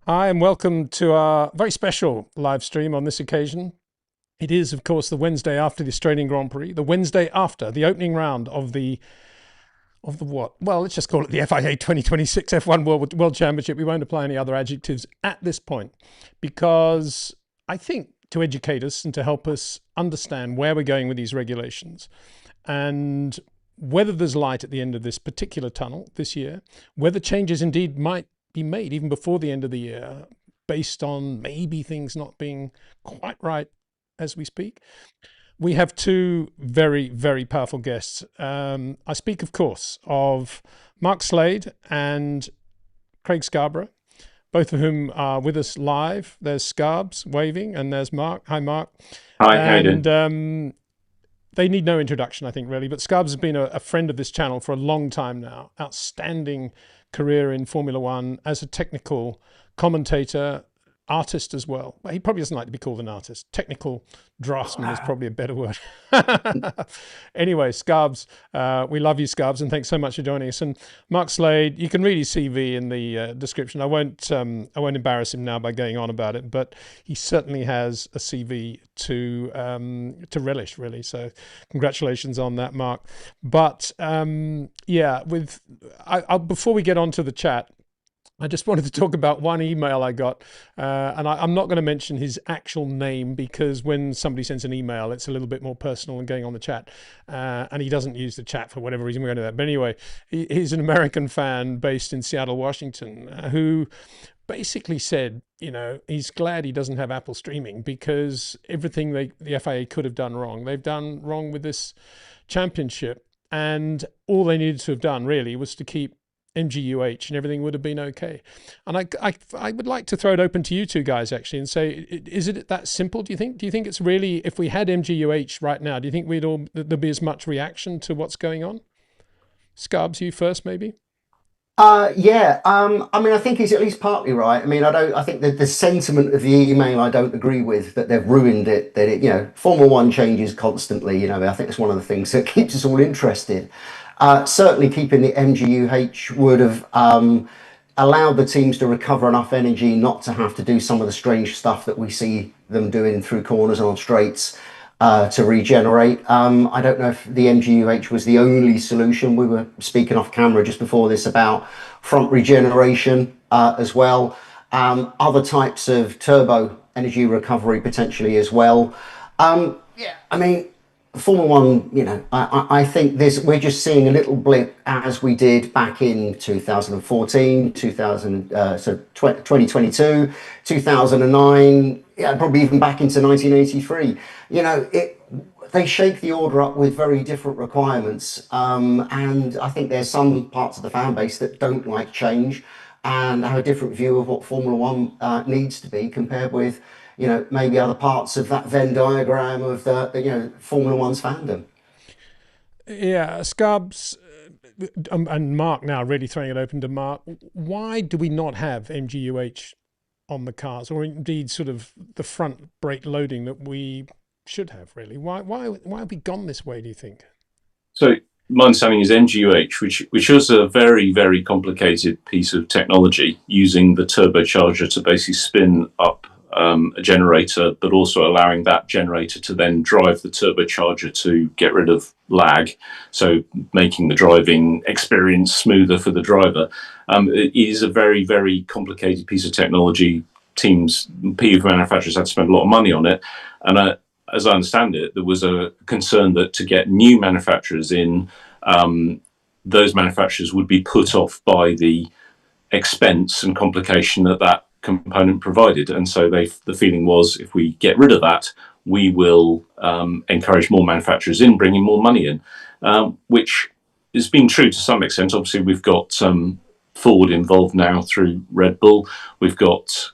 Hi, and welcome to our very special live stream on this occasion. It is, of course, the Wednesday after the Australian Grand Prix, the Wednesday after the opening round of the what? Well, let's just call it the FIA 2026 F1 World Championship. We won't apply any other adjectives at this point because I think to educate us and to help us understand where we're going with these regulations and whether there's light at the end of this particular tunnel this year, whether changes indeed might be made even before the end of the year based on maybe things not being quite right as we speak. We have two very, very powerful guests. I speak, of course, of Mark Slade and Craig Scarborough, both of whom are with us live. There's Scarbs waving, and there's Mark. Hi, Mark. Hi, how you And doing? they need no introduction, I think, really. But Scarbs has been a friend of this channel for a long time now. Outstanding career in Formula One as a technical commentator, artist as well. He probably doesn't like to be called an artist. Technical draftsman is probably a better word. Anyway, Scarbs, we love you, Scarbs, and thanks so much for joining us. And Mark Slade, you can read his CV in the description. I won't embarrass him now by going on about it, but he certainly has a CV to relish, really. So, congratulations on that, Mark. But before we get on to the chat, I just wanted to talk about one email I got, and I'm not going to mention his actual name because when somebody sends an email, it's a little bit more personal than going on the chat, and he doesn't use the chat for whatever reason. We're going to do that. But anyway, he's an American fan based in Seattle, Washington, who basically said, he's glad he doesn't have Apple streaming because everything the FIA could have done wrong, they've done wrong with this championship, and all they needed to have done really was to keep MGU-H and everything would have been okay. And I would like to throw it open to you two guys actually and say, is it that simple, do you think? Do you think it's really, if we had MGU-H right now, do you think there'd be as much reaction to what's going on? Scarbs, you first maybe? Yeah. I mean, I think he's at least partly right. I mean, I think that the sentiment of the email I don't agree with, that they've ruined it, that Formula One changes constantly. I think it's one of the things that keeps us all interested. Certainly keeping the MGU-H would have allowed the teams to recover enough energy not to have to do some of the strange stuff that we see them doing through corners and on straights to regenerate. I don't know if the MGU-H was the only solution. We were speaking off camera just before this about front regeneration as well. Other types of turbo energy recovery potentially as well. Yeah, I mean, Formula One, I think we're just seeing a little blip as we did back in 2014, 2022, 2009, yeah, probably even back into 1983. They shake the order up with very different requirements. And I think there's some parts of the fan base that don't like change and have a different view of what Formula One needs to be compared with maybe other parts of that Venn diagram of the Formula One's fandom. Yeah, Scarbs, and Mark now really throwing it open to Mark. Why do we not have MGU-H on the cars, or indeed sort of the front brake loading that we should have really? Why have we gone this way, do you think? So my understanding is MGU-H, which is a very, very complicated piece of technology using the turbocharger to basically spin up a generator, but also allowing that generator to then drive the turbocharger to get rid of lag, so making the driving experience smoother for the driver. It is a very, very complicated piece of technology. PV manufacturers had to spend a lot of money on it, and as I understand it, there was a concern that to get new manufacturers in, those manufacturers would be put off by the expense and complication that component provided. And so the feeling was, if we get rid of that, we will encourage more manufacturers in, bringing more money in, which has been true to some extent. Obviously, we've got Ford involved now through Red Bull. We've got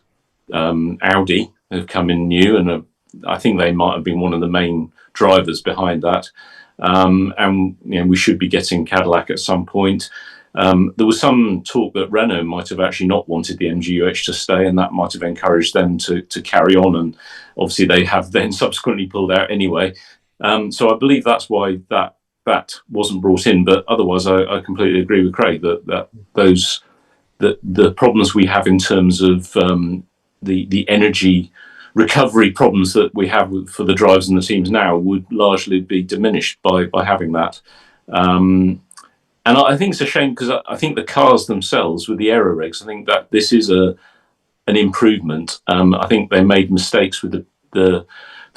Audi have come in new, and I think they might have been one of the main drivers behind that. And we should be getting Cadillac at some point. There was some talk that Renault might have actually not wanted the MGU-H to stay, and that might have encouraged them to carry on. And obviously, they have then subsequently pulled out anyway. So I believe that's why that wasn't brought in. But otherwise, I completely agree with Craig that those the problems we have in terms of the energy recovery problems that we have for the drivers and the teams now would largely be diminished by having that. And I think it's a shame, because I think the cars themselves with the aero regs, I think that this is an improvement. I think they made mistakes with the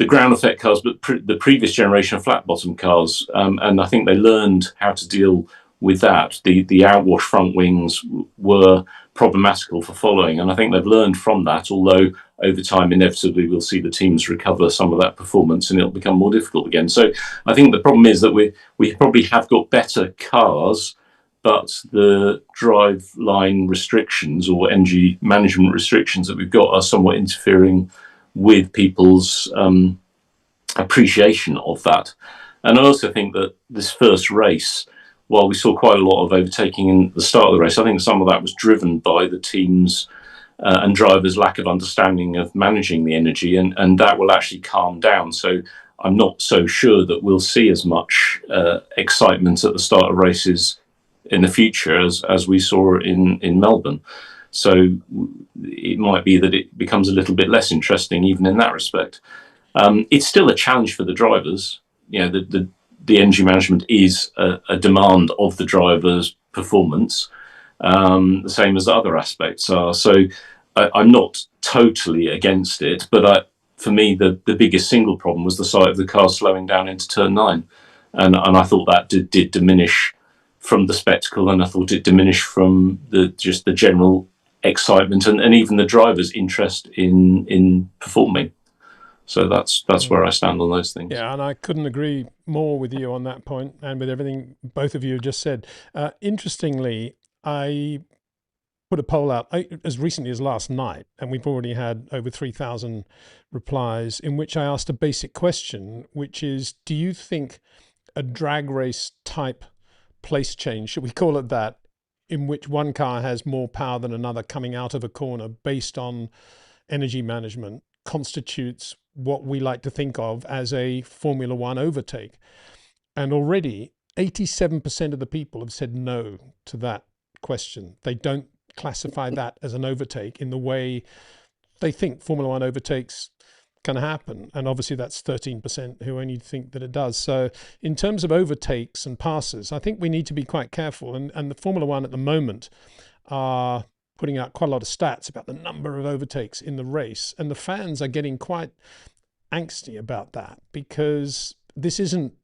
ground effect cars, but the previous generation of flat bottom cars, and I think they learned how to deal with that. The outwash front wings were problematical for following, and I think they've learned from that, although over time inevitably we'll see the teams recover some of that performance and it'll become more difficult again. So I think the problem is that we probably have got better cars, but the driveline restrictions or energy management restrictions that we've got are somewhat interfering with people's appreciation of that. And I also think that this first race, while we saw quite a lot of overtaking in the start of the race, I think some of that was driven by the teams and drivers' lack of understanding of managing the energy, and that will actually calm down. So I'm not so sure that we'll see as much excitement at the start of races in the future as we saw in Melbourne. So it might be that it becomes a little bit less interesting even in that respect. It's still a challenge for the drivers. You know, the energy management is a demand of the driver's performance, the same as the other aspects are. So I'm not totally against it, but for me, the biggest single problem was the sight of the car slowing down into turn 9. And I thought that did diminish from the spectacle, and I thought it diminished from just the general excitement and even the driver's interest in performing. So that's where I stand on those things. Yeah, and I couldn't agree more with you on that point and with everything both of you have just said. Interestingly, I put a poll out as recently as last night, and we've already had over 3,000 replies, in which I asked a basic question, which is, do you think a drag race type place change, should we call it that, in which one car has more power than another coming out of a corner based on energy management, constitutes what we like to think of as a Formula One overtake? And already 87% of the people have said no to that question. They don't classify that as an overtake in the way they think Formula One overtakes can happen. And obviously that's 13% who only think that it does. So in terms of overtakes and passes, I think we need to be quite careful. And the Formula One at the moment are putting out quite a lot of stats about the number of overtakes in the race. And the fans are getting quite angsty about that, because this isn't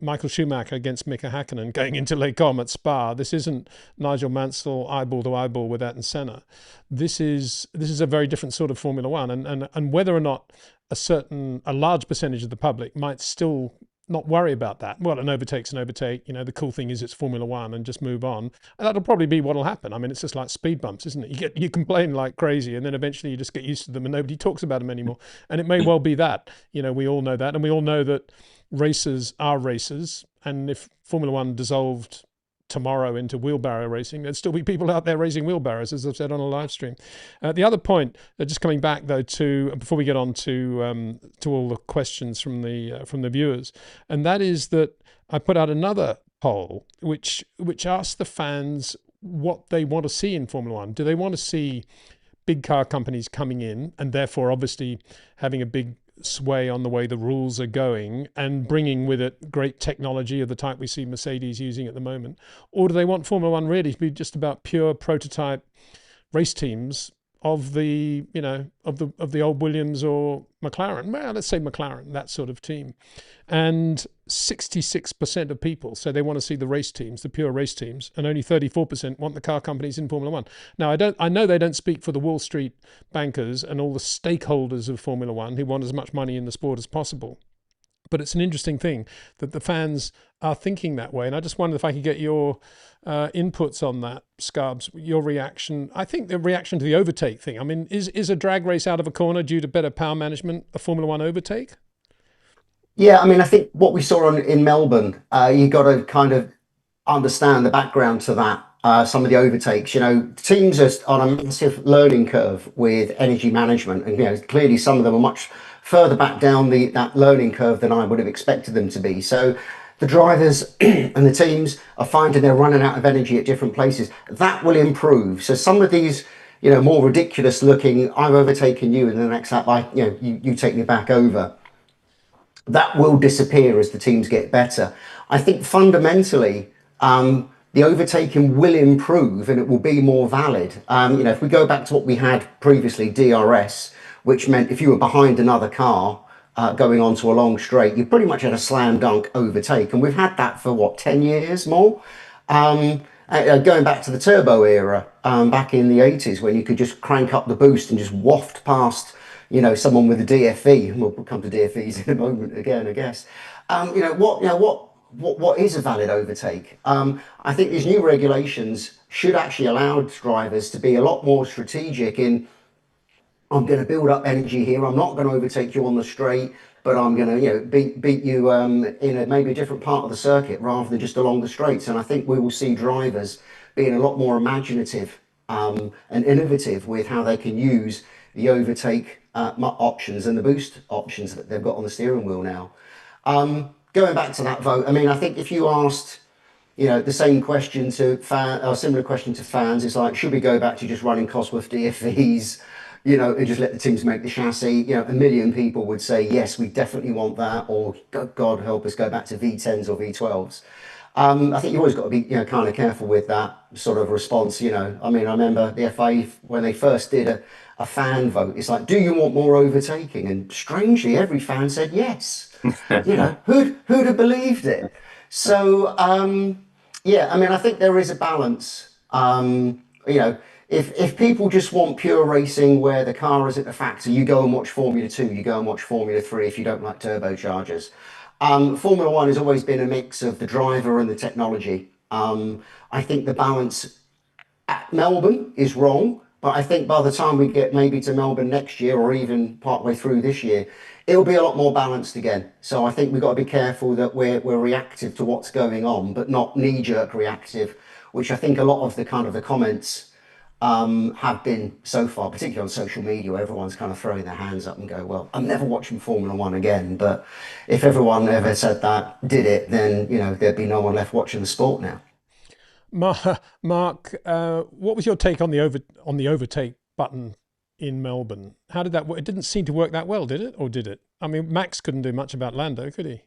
Michael Schumacher against Mika Hakkinen going into Les Combes at Spa. This isn't Nigel Mansell eyeball to eyeball with Ayrton Senna. This is a very different sort of Formula One, and whether or not a large percentage of the public might still not worry about that. Well, an overtake's an overtake. You know, the cool thing is it's Formula One, and just move on. And that'll probably be what'll happen. I mean, it's just like speed bumps, isn't it? You complain like crazy, and then eventually you just get used to them, and nobody talks about them anymore. And it may well be that. You know, we all know that, and we all know that races are races. And if Formula One dissolved tomorrow into wheelbarrow racing, there'd still be people out there racing wheelbarrows, as I've said on a live stream. The other point, just coming back though to, before we get on to all the questions from the viewers, and that is that I put out another poll which asked the fans what they want to see in Formula One. Do they want to see big car companies coming in and therefore obviously having a big sway on the way the rules are going and bringing with it great technology of the type we see Mercedes using at the moment? Or do they want Formula One really to be just about pure prototype race teams of the, you know, of the old Williams or McLaren? Well, let's say McLaren, that sort of team. And 66% of people say they want to see the race teams, the pure race teams, and only 34% want the car companies in Formula One. Now, I know they don't speak for the Wall Street bankers and all the stakeholders of Formula One who want as much money in the sport as possible. But it's an interesting thing that the fans are thinking that way. And I just wondered if I could get your inputs on that, Scarbs, your reaction. I think the reaction to the overtake thing. I mean, is a drag race out of a corner due to better power management a Formula One overtake? Yeah, I mean, I think what we saw in Melbourne, you got to kind of understand the background to that. Some of the overtakes, you know, teams are on a massive learning curve with energy management, and you know, clearly some of them are much further back down that learning curve than I would have expected them to be. So the drivers and the teams are finding they're running out of energy at different places. That will improve. So some of these, more ridiculous looking, I've overtaken you in the next lap, you take me back over. That will disappear as the teams get better. I think fundamentally, the overtaking will improve and it will be more valid. If we go back to what we had previously, DRS, which meant if you were behind another car going onto a long straight, you pretty much had a slam dunk overtake. And we've had that for 10 years more? Going back to the turbo era, back in the 80s, when you could just crank up the boost and just waft past, someone with a DFE. We'll come to DFEs in a moment again, I guess. What is a valid overtake? I think these new regulations should actually allow drivers to be a lot more strategic in, I'm going to build up energy here. I'm not going to overtake you on the straight, but I'm going to, beat you in maybe a different part of the circuit rather than just along the straights. And I think we will see drivers being a lot more imaginative and innovative with how they can use the overtake options and the boost options that they've got on the steering wheel now. Going back to that vote, I think if you asked, the same question to fans, or similar question to fans, it's like, should we go back to just running Cosworth DFEs, and just let the teams make the chassis? A million people would say, yes, we definitely want that, or God help us, go back to V10s or V12s. I think you always got to be, kind of careful with that sort of response. I remember the FA, when they first did a fan vote, it's like, do you want more overtaking? And strangely, every fan said yes. Who'd have believed it? So, I think there is a balance. If people just want pure racing where the car isn't a factor, you go and watch Formula 2, you go and watch Formula 3 if you don't like turbochargers. Formula 1 has always been a mix of the driver and the technology. I think the balance at Melbourne is wrong, but I think by the time we get maybe to Melbourne next year or even partway through this year, it'll be a lot more balanced again. So I think we've got to be careful that we're reactive to what's going on, but not knee-jerk reactive, which I think a lot of the comments have been so far, particularly on social media, where everyone's kind of throwing their hands up and go, well, I'm never watching Formula 1 again. But if everyone ever said that, did it, then, there'd be no one left watching the sport now. Mark, what was your take on the overtake button in Melbourne? How did that work? It didn't seem to work that well, did it? Or did it? Max couldn't do much about Lando, could he?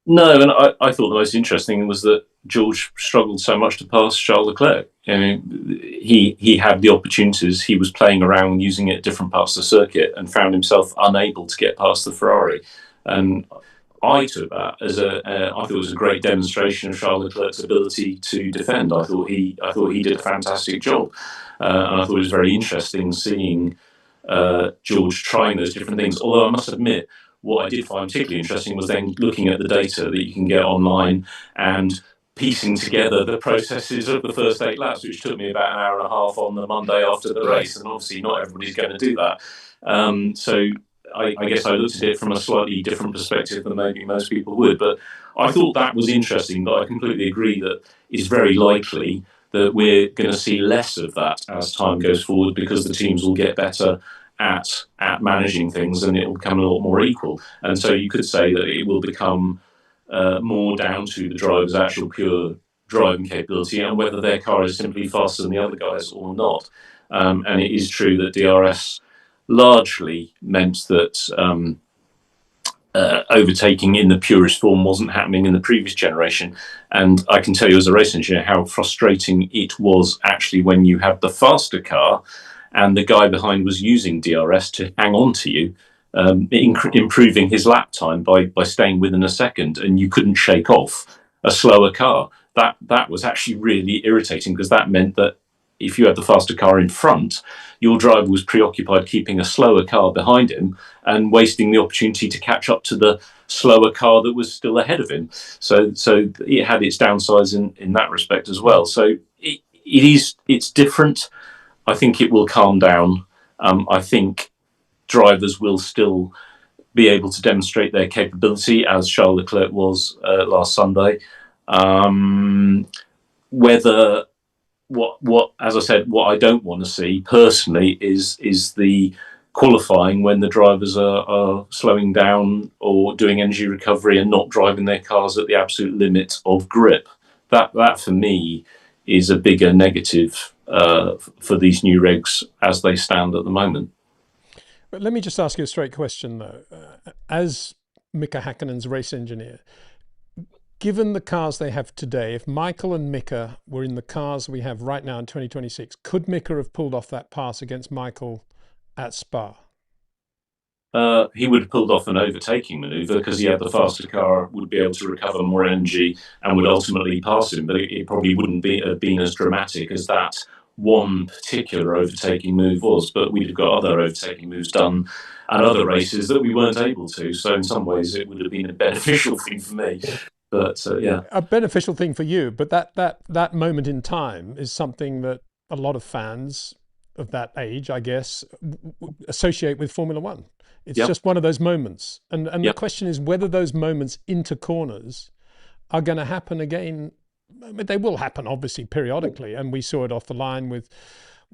No, and I thought the most interesting was that George struggled so much to pass Charles Leclerc. He had the opportunities. He was playing around using it at different parts of the circuit and found himself unable to get past the Ferrari. And I took that as I thought it was a great demonstration of Charles Leclerc's ability to defend. I thought he did a fantastic job, and I thought it was very interesting seeing George trying those different things. Although I must admit, what I did find particularly interesting was then looking at the data that you can get online and piecing together the processes of the first 8 laps, which took me about an hour and a half on the Monday after the race. And obviously not everybody's going to do that. So I guess I looked at it from a slightly different perspective than maybe most people would. But I thought that was interesting, but I completely agree that it's very likely that we're going to see less of that as time goes forward, because the teams will get better at managing things and it will become a lot more equal. And so you could say that it will become more down to the driver's actual pure driving capability and whether their car is simply faster than the other guys or not. And it is true that DRS largely meant that overtaking in the purest form wasn't happening in the previous generation. And I can tell you as a race engineer how frustrating it was actually when you had the faster car and the guy behind was using DRS to hang on to you, improving his lap time by staying within a second, and you couldn't shake off a slower car. That was actually really irritating, because that meant that if you had the faster car in front, your driver was preoccupied keeping a slower car behind him and wasting the opportunity to catch up to the slower car that was still ahead of him. So it had its downsides in that respect as well. So it's different. I think it will calm down. I think drivers will still be able to demonstrate their capability, as Charles Leclerc was last Sunday. As I said, what I don't want to see personally is the qualifying when the drivers are slowing down or doing energy recovery and not driving their cars at the absolute limit of grip. That for me is a bigger negative for these new regs as they stand at the moment. But let me just ask you a straight question, though. As Mika Hakkinen's race engineer, given the cars they have today, if Michael and Mika were in the cars we have right now in 2026, could Mika have pulled off that pass against Michael at Spa? He would have pulled off an overtaking manoeuvre because he had the faster car, would be able to recover more energy and would ultimately pass him. But it probably wouldn't have been as dramatic as that one particular overtaking move was. But we'd have got other overtaking moves done and other races that we weren't able to. So in some ways, it would have been a beneficial thing for me. But yeah, a beneficial thing for you. But that moment in time is something that a lot of fans of that age, I guess, associate with Formula One. It's just one of those moments. And the question is whether those moments into corners are going to happen again. I mean, they will happen, obviously, periodically. And we saw it off the line with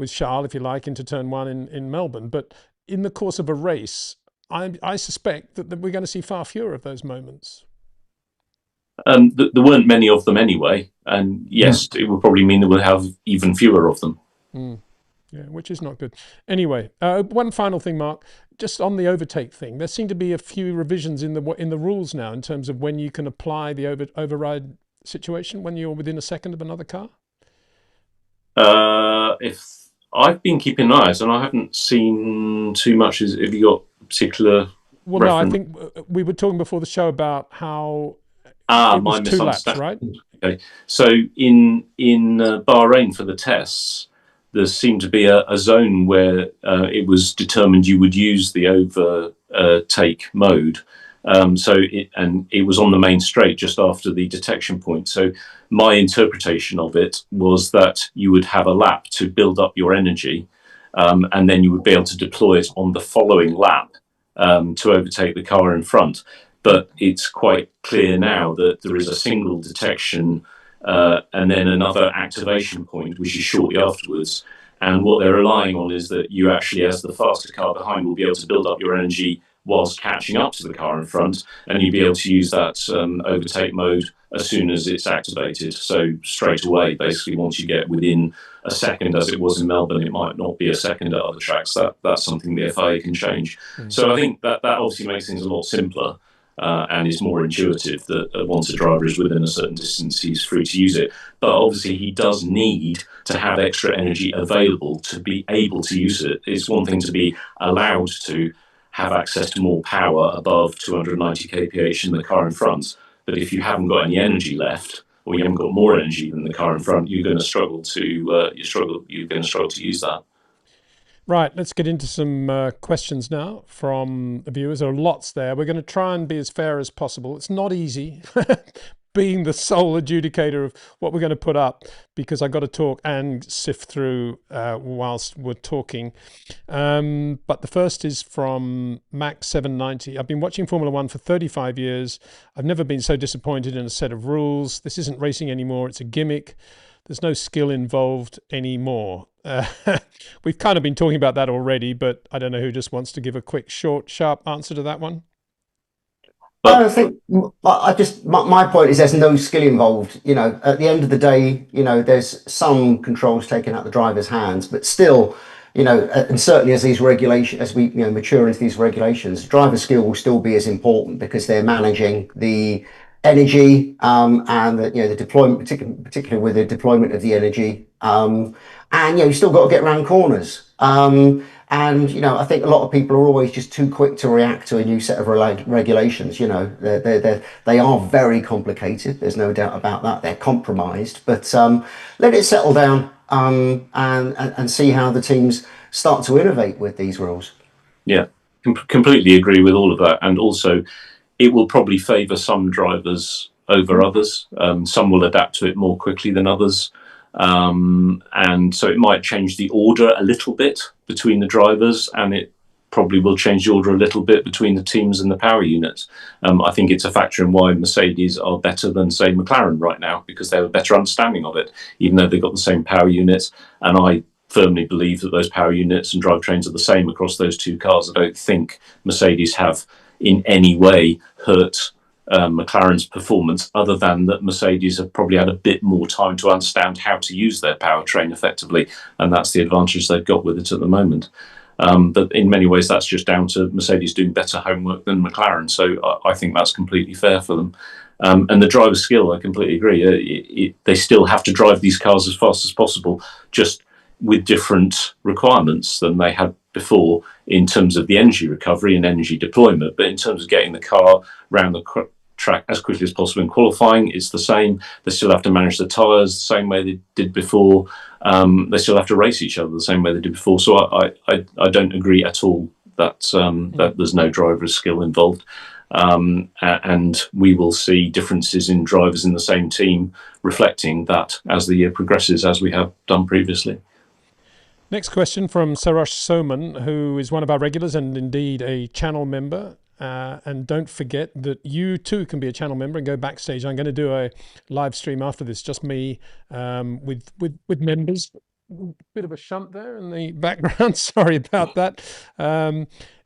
Charles, if you like, into turn one in Melbourne. But in the course of a race, I suspect that we're going to see far fewer of those moments. There weren't many of them anyway. And yes, it would probably mean that we'll have even fewer of them. Yeah, which is not good. Anyway, one final thing, Mark, just on the overtake thing. There seem to be a few revisions in the rules now in terms of when you can apply the override situation when you're within a second of another car. If I've been keeping an eye, and I haven't seen too much. Have you got particular? Well, reference? No, I think we were talking before the show about how it was 2 laps, right? Okay, so in Bahrain for the tests, there seemed to be a zone where it was determined you would use the overtake mode. It was on the main straight just after the detection point. So my interpretation of it was that you would have a lap to build up your energy, and then you would be able to deploy it on the following lap to overtake the car in front. But it's quite clear now that there is a single detection and then another activation point, which is shortly afterwards. And what they're relying on is that you actually, as the faster car behind, will be able to build up your energy whilst catching up to the car in front, and you'll be able to use that overtake mode as soon as it's activated. So straight away, basically, once you get within a second, as it was in Melbourne, it might not be a second at other tracks. That's something the FIA can change. So I think that obviously makes things a lot simpler. And is more intuitive that once a driver is within a certain distance, he's free to use it. But obviously, he does need to have extra energy available to be able to use it. It's one thing to be allowed to have access to more power above 290 kph in the car in front, but if you haven't got any energy left, or you haven't got more energy than the car in front, you're going to struggle to use that. Right, let's get into some questions now from the viewers. There are lots there. We're going to try and be as fair as possible. It's not easy being the sole adjudicator of what we're going to put up, because I've got to talk and sift through whilst we're talking. But the first is from Max790. I've been watching Formula One for 35 years. I've never been so disappointed in a set of rules. This isn't racing anymore. It's a gimmick. There's no skill involved anymore. We've kind of been talking about that already, but I don't know who just wants to give a quick, short, sharp answer to that one. I think my point is there's no skill involved. You know, at the end of the day, you know, there's some controls taken out the driver's hands, but still, you know, and certainly as these regulations, as we mature into these regulations, driver skill will still be as important because they're managing the energy and the deployment, particularly with the deployment of the energy, and you still got to get around corners. And I think a lot of people are always just too quick to react to a new set of regulations. You know, they are very complicated. There's no doubt about that. They're compromised, but let it settle down and see how the teams start to innovate with these rules. Yeah, completely agree with all of that, and also it will probably favour some drivers over others. Some will adapt to it more quickly than others. And so it might change the order a little bit between the drivers, and it probably will change the order a little bit between the teams and the power units. I think it's a factor in why Mercedes are better than, say, McLaren right now, because they have a better understanding of it, even though they've got the same power units. And I firmly believe that those power units and drivetrains are the same across those two cars. I don't think Mercedes have in any way hurt McLaren's performance, other than that Mercedes have probably had a bit more time to understand how to use their powertrain effectively, and that's the advantage they've got with it at the moment. But in many ways, that's just down to Mercedes doing better homework than McLaren. So I think that's completely fair for them. And the driver's skill, I completely agree. They still have to drive these cars as fast as possible, just with different requirements than they had before in terms of the energy recovery and energy deployment. But in terms of getting the car around the track as quickly as possible in qualifying, it's the same. They still have to manage the tyres the same way they did before. They still have to race each other the same way they did before. So I don't agree at all that that there's no driver's skill involved. And we will see differences in drivers in the same team reflecting that as the year progresses, as we have done previously. Next question from Sarosh Soman, who is one of our regulars and indeed a channel member. And don't forget that you too can be a channel member and go backstage. I'm going to do a live stream after this, just me with members. Bit of a shunt there in the background. Sorry about that.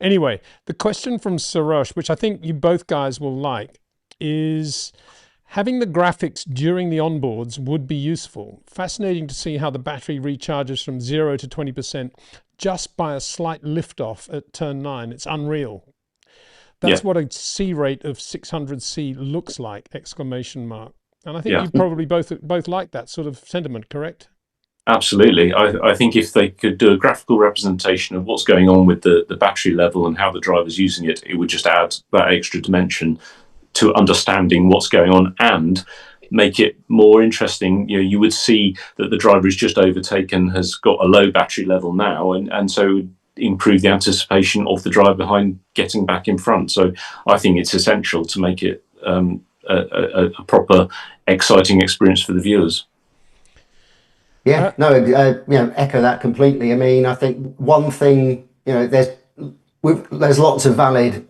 Anyway, the question from Sarosh, which I think you both guys will like, is having the graphics during the onboards would be useful. Fascinating to see how the battery recharges from 0 to 20% just by a slight liftoff at turn 9. It's unreal. That's what a C rate of 600C looks like, exclamation mark. And I think you probably both like that sort of sentiment, correct? Absolutely. I think if they could do a graphical representation of what's going on with the battery level and how the driver's using it, it would just add that extra dimension to understanding what's going on and make it more interesting. You would see that the driver is just overtaken, has got a low battery level now, and so improve the anticipation of the driver behind getting back in front. So I think it's essential to make it a proper, exciting experience for the viewers. Yeah, no, echo that completely. I mean, I think one thing, there's lots of valid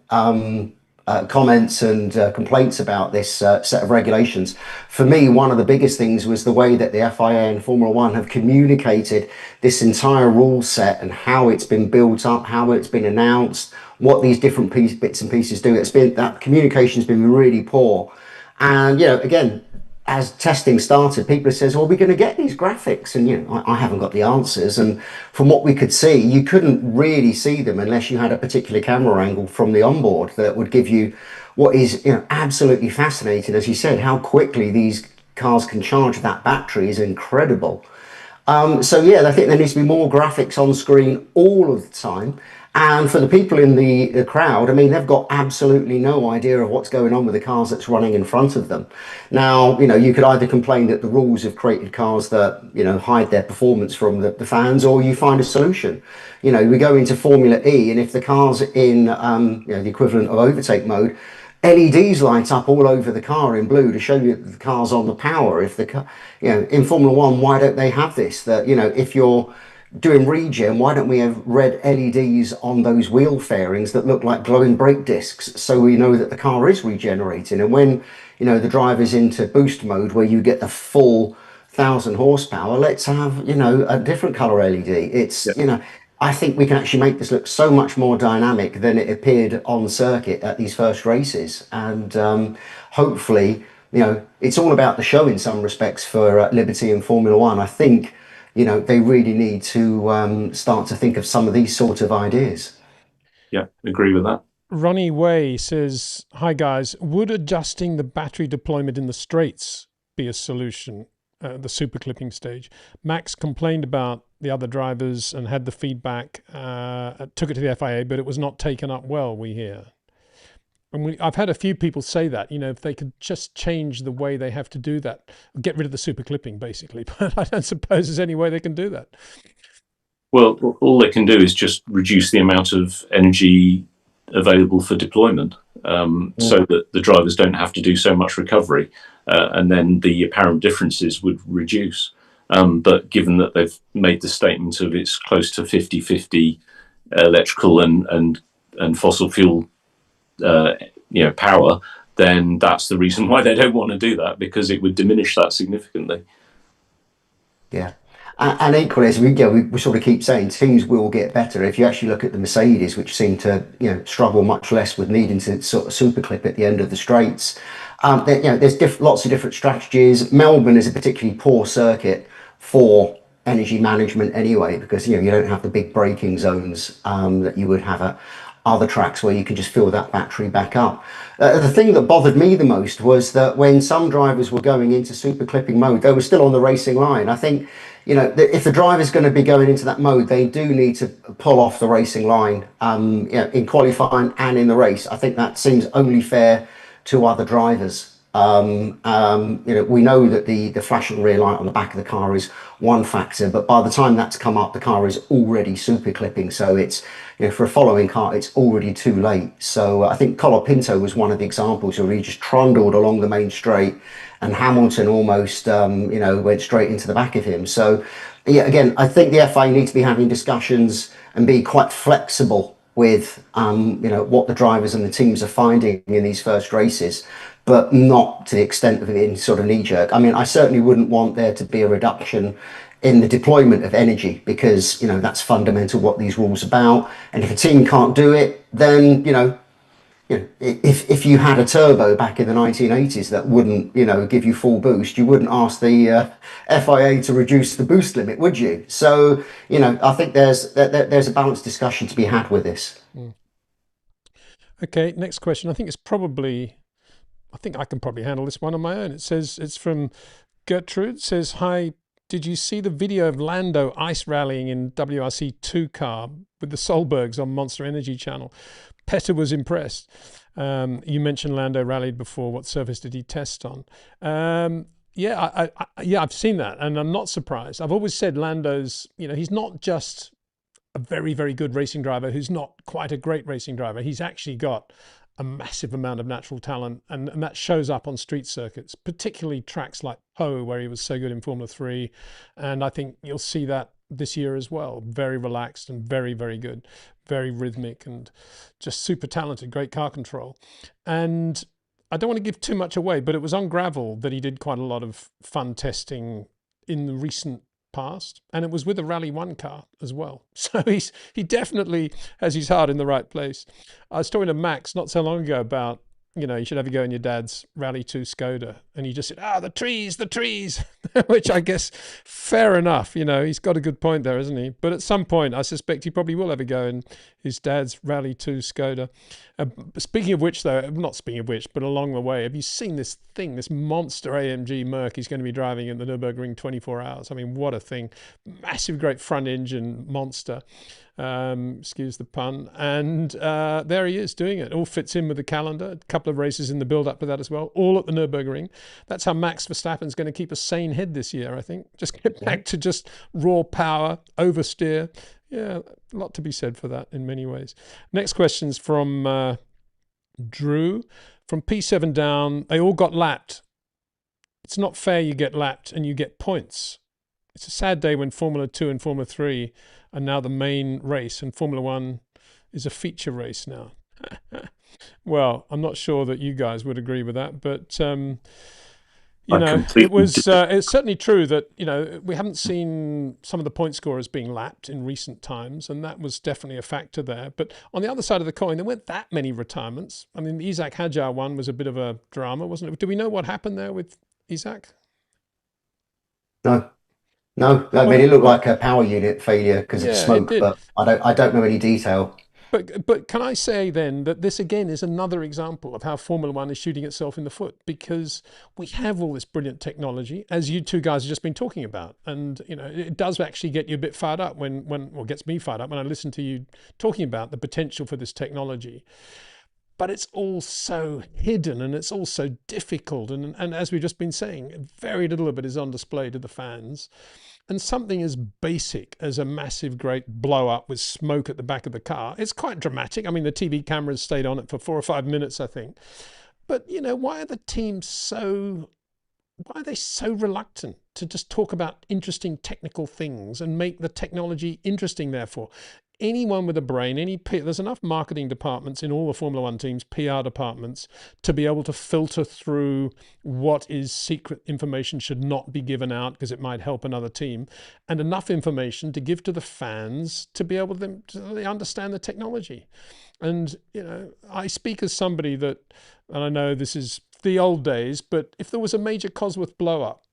comments and complaints about this set of regulations. For me, one of the biggest things was the way that the FIA and Formula One have communicated this entire rule set and how it's been built up, how it's been announced, what these different bits and pieces do. That communication's been really poor. And, again, as testing started, people says, well, we're going to get these graphics, and I haven't got the answers. And from what we could see, you couldn't really see them unless you had a particular camera angle from the onboard that would give you what is absolutely fascinating. As you said, how quickly these cars can charge that battery is incredible. So yeah, I think there needs to be more graphics on screen all of the time. And for the people in the crowd, I mean, they've got absolutely no idea of what's going on with the cars that's running in front of them. Now, you could either complain that the rules have created cars that, hide their performance from the fans, or you find a solution. We go into Formula E, and if the car's in, the equivalent of overtake mode, LEDs light up all over the car in blue to show you that the car's on the power. If the car, in Formula One, why don't they have this? That, if you're doing regen, why don't we have red LEDs on those wheel fairings that look like glowing brake discs, so we know that the car is regenerating? And when the driver's into boost mode, where you get the full 1,000 horsepower, let's have a different color LED. It's I think we can actually make this look so much more dynamic than it appeared on circuit at these first races. And hopefully, it's all about the show in some respects for Liberty and Formula One. I think they really need to start to think of some of these sort of ideas. Yeah, agree with that. Ronnie Way says, hi guys, would adjusting the battery deployment in the straights be a solution, the super clipping stage? Max complained about the other drivers and had the feedback, took it to the FIA, but it was not taken up well, we hear. And I've had a few people say that, if they could just change the way they have to do that, get rid of the super clipping, basically. But I don't suppose there's any way they can do that. Well, all they can do is just reduce the amount of energy available for deployment, so that the drivers don't have to do so much recovery, and then the apparent differences would reduce. But given that they've made the statement of it's close to 50-50 electrical and fossil fuel power, then that's the reason why they don't want to do that, because it would diminish that significantly. Yeah. And equally, as we sort of keep saying, teams will get better. If you actually look at the Mercedes, which seem to struggle much less with needing to sort of super clip at the end of the straights, there's lots of different strategies. Melbourne is a particularly poor circuit for energy management anyway, because you don't have the big braking zones that you would have at other tracks where you can just fill that battery back up. The thing that bothered me the most was that when some drivers were going into super clipping mode, they were still on the racing line. I think if the driver's going to be going into that mode, they do need to pull off the racing line in qualifying and in the race. I think that seems only fair to other drivers. We know that the flashing rear light on the back of the car is one factor, but by the time that's come up, the car is already super clipping. So it's, for a following car, it's already too late. So I think Colapinto was one of the examples where he just trundled along the main straight, and Hamilton almost, went straight into the back of him. So yeah, again, I think the FA need to be having discussions and be quite flexible with, what the drivers and the teams are finding in these first races, but not to the extent of being sort of knee-jerk. I mean, I certainly wouldn't want there to be a reduction in the deployment of energy, because, that's fundamental what these rules are about. And if a team can't do it, then, if you had a turbo back in the 1980s that wouldn't, give you full boost, you wouldn't ask the FIA to reduce the boost limit, would you? So, I think there's a balanced discussion to be had with this. Okay, next question. I think I can probably handle this one on my own. It says, it's from Gertrude. It says, hi, did you see the video of Lando ice rallying in WRC2 car with the Solbergs on Monster Energy channel? Petter was impressed. You mentioned Lando rallied before. What surface did he test on? I've seen that, and I'm not surprised. I've always said Lando's, he's not just a very, very good racing driver who's not quite a great racing driver. He's actually got a massive amount of natural talent, and that shows up on street circuits, particularly tracks like Po, where he was so good in Formula 3. And I think you'll see that this year as well. Very relaxed and very, very good, very rhythmic and just super talented, great car control. And I don't want to give too much away, but it was on gravel that he did quite a lot of fun testing in the recent past, and it was with a Rally 1 car as well. So he definitely has his heart in the right place. I was talking to Max not so long ago about, you should have a go in your dad's Rally 2 Skoda, and he just said, the trees, which I guess fair enough. He's got a good point there, isn't he? But at some point, I suspect he probably will have a go in his dad's Rally 2 Skoda. Speaking of which, though, not speaking of which, but along the way, have you seen this thing, this monster AMG Merc he's going to be driving in the Nürburgring 24 hours? I mean, what a thing. Massive, great front engine monster. Excuse the pun. And there he is doing it. All fits in with the calendar. A couple of races in the build up to that as well, all at the Nürburgring. That's how Max Verstappen's going to keep a sane head this year, I think. Just get back to just raw power, oversteer. Yeah, a lot to be said for that in many ways. Next question's from Drew. From P7 down, they all got lapped. It's not fair you get lapped and you get points. It's a sad day when Formula 2 and Formula 3 are now the main race, and Formula 1 is a feature race now. Well, I'm not sure that you guys would agree with that, but it's certainly true that we haven't seen some of the point scorers being lapped in recent times, and that was definitely a factor there. But on the other side of the coin, there weren't that many retirements. I mean, the Isaac Hadjar one was a bit of a drama, wasn't it? Do we know what happened there with Isaac? No, I mean, it looked like a power unit failure because of smoke, but I don't know any detail. But can I say then that this again is another example of how Formula 1 is shooting itself in the foot, because we have all this brilliant technology, as you two guys have just been talking about, and it does actually get you a bit fired up gets me fired up when I listen to you talking about the potential for this technology. But it's all so hidden, and it's all so difficult, and as we've just been saying, very little of it is on display to the fans. And something as basic as a massive great blow up with smoke at the back of the car, it's quite dramatic. I mean, the TV cameras stayed on it for 4 or 5 minutes, I think. But why are the teams so reluctant to just talk about interesting technical things and make the technology interesting? Therefore, anyone with a brain, there's enough marketing departments in all the Formula One teams, PR departments, to be able to filter through what is secret information should not be given out because it might help another team, and enough information to give to the fans to be able to understand the technology. And, you know, I speak as somebody that, and I know this is the old days, but if there was a major Cosworth blow up,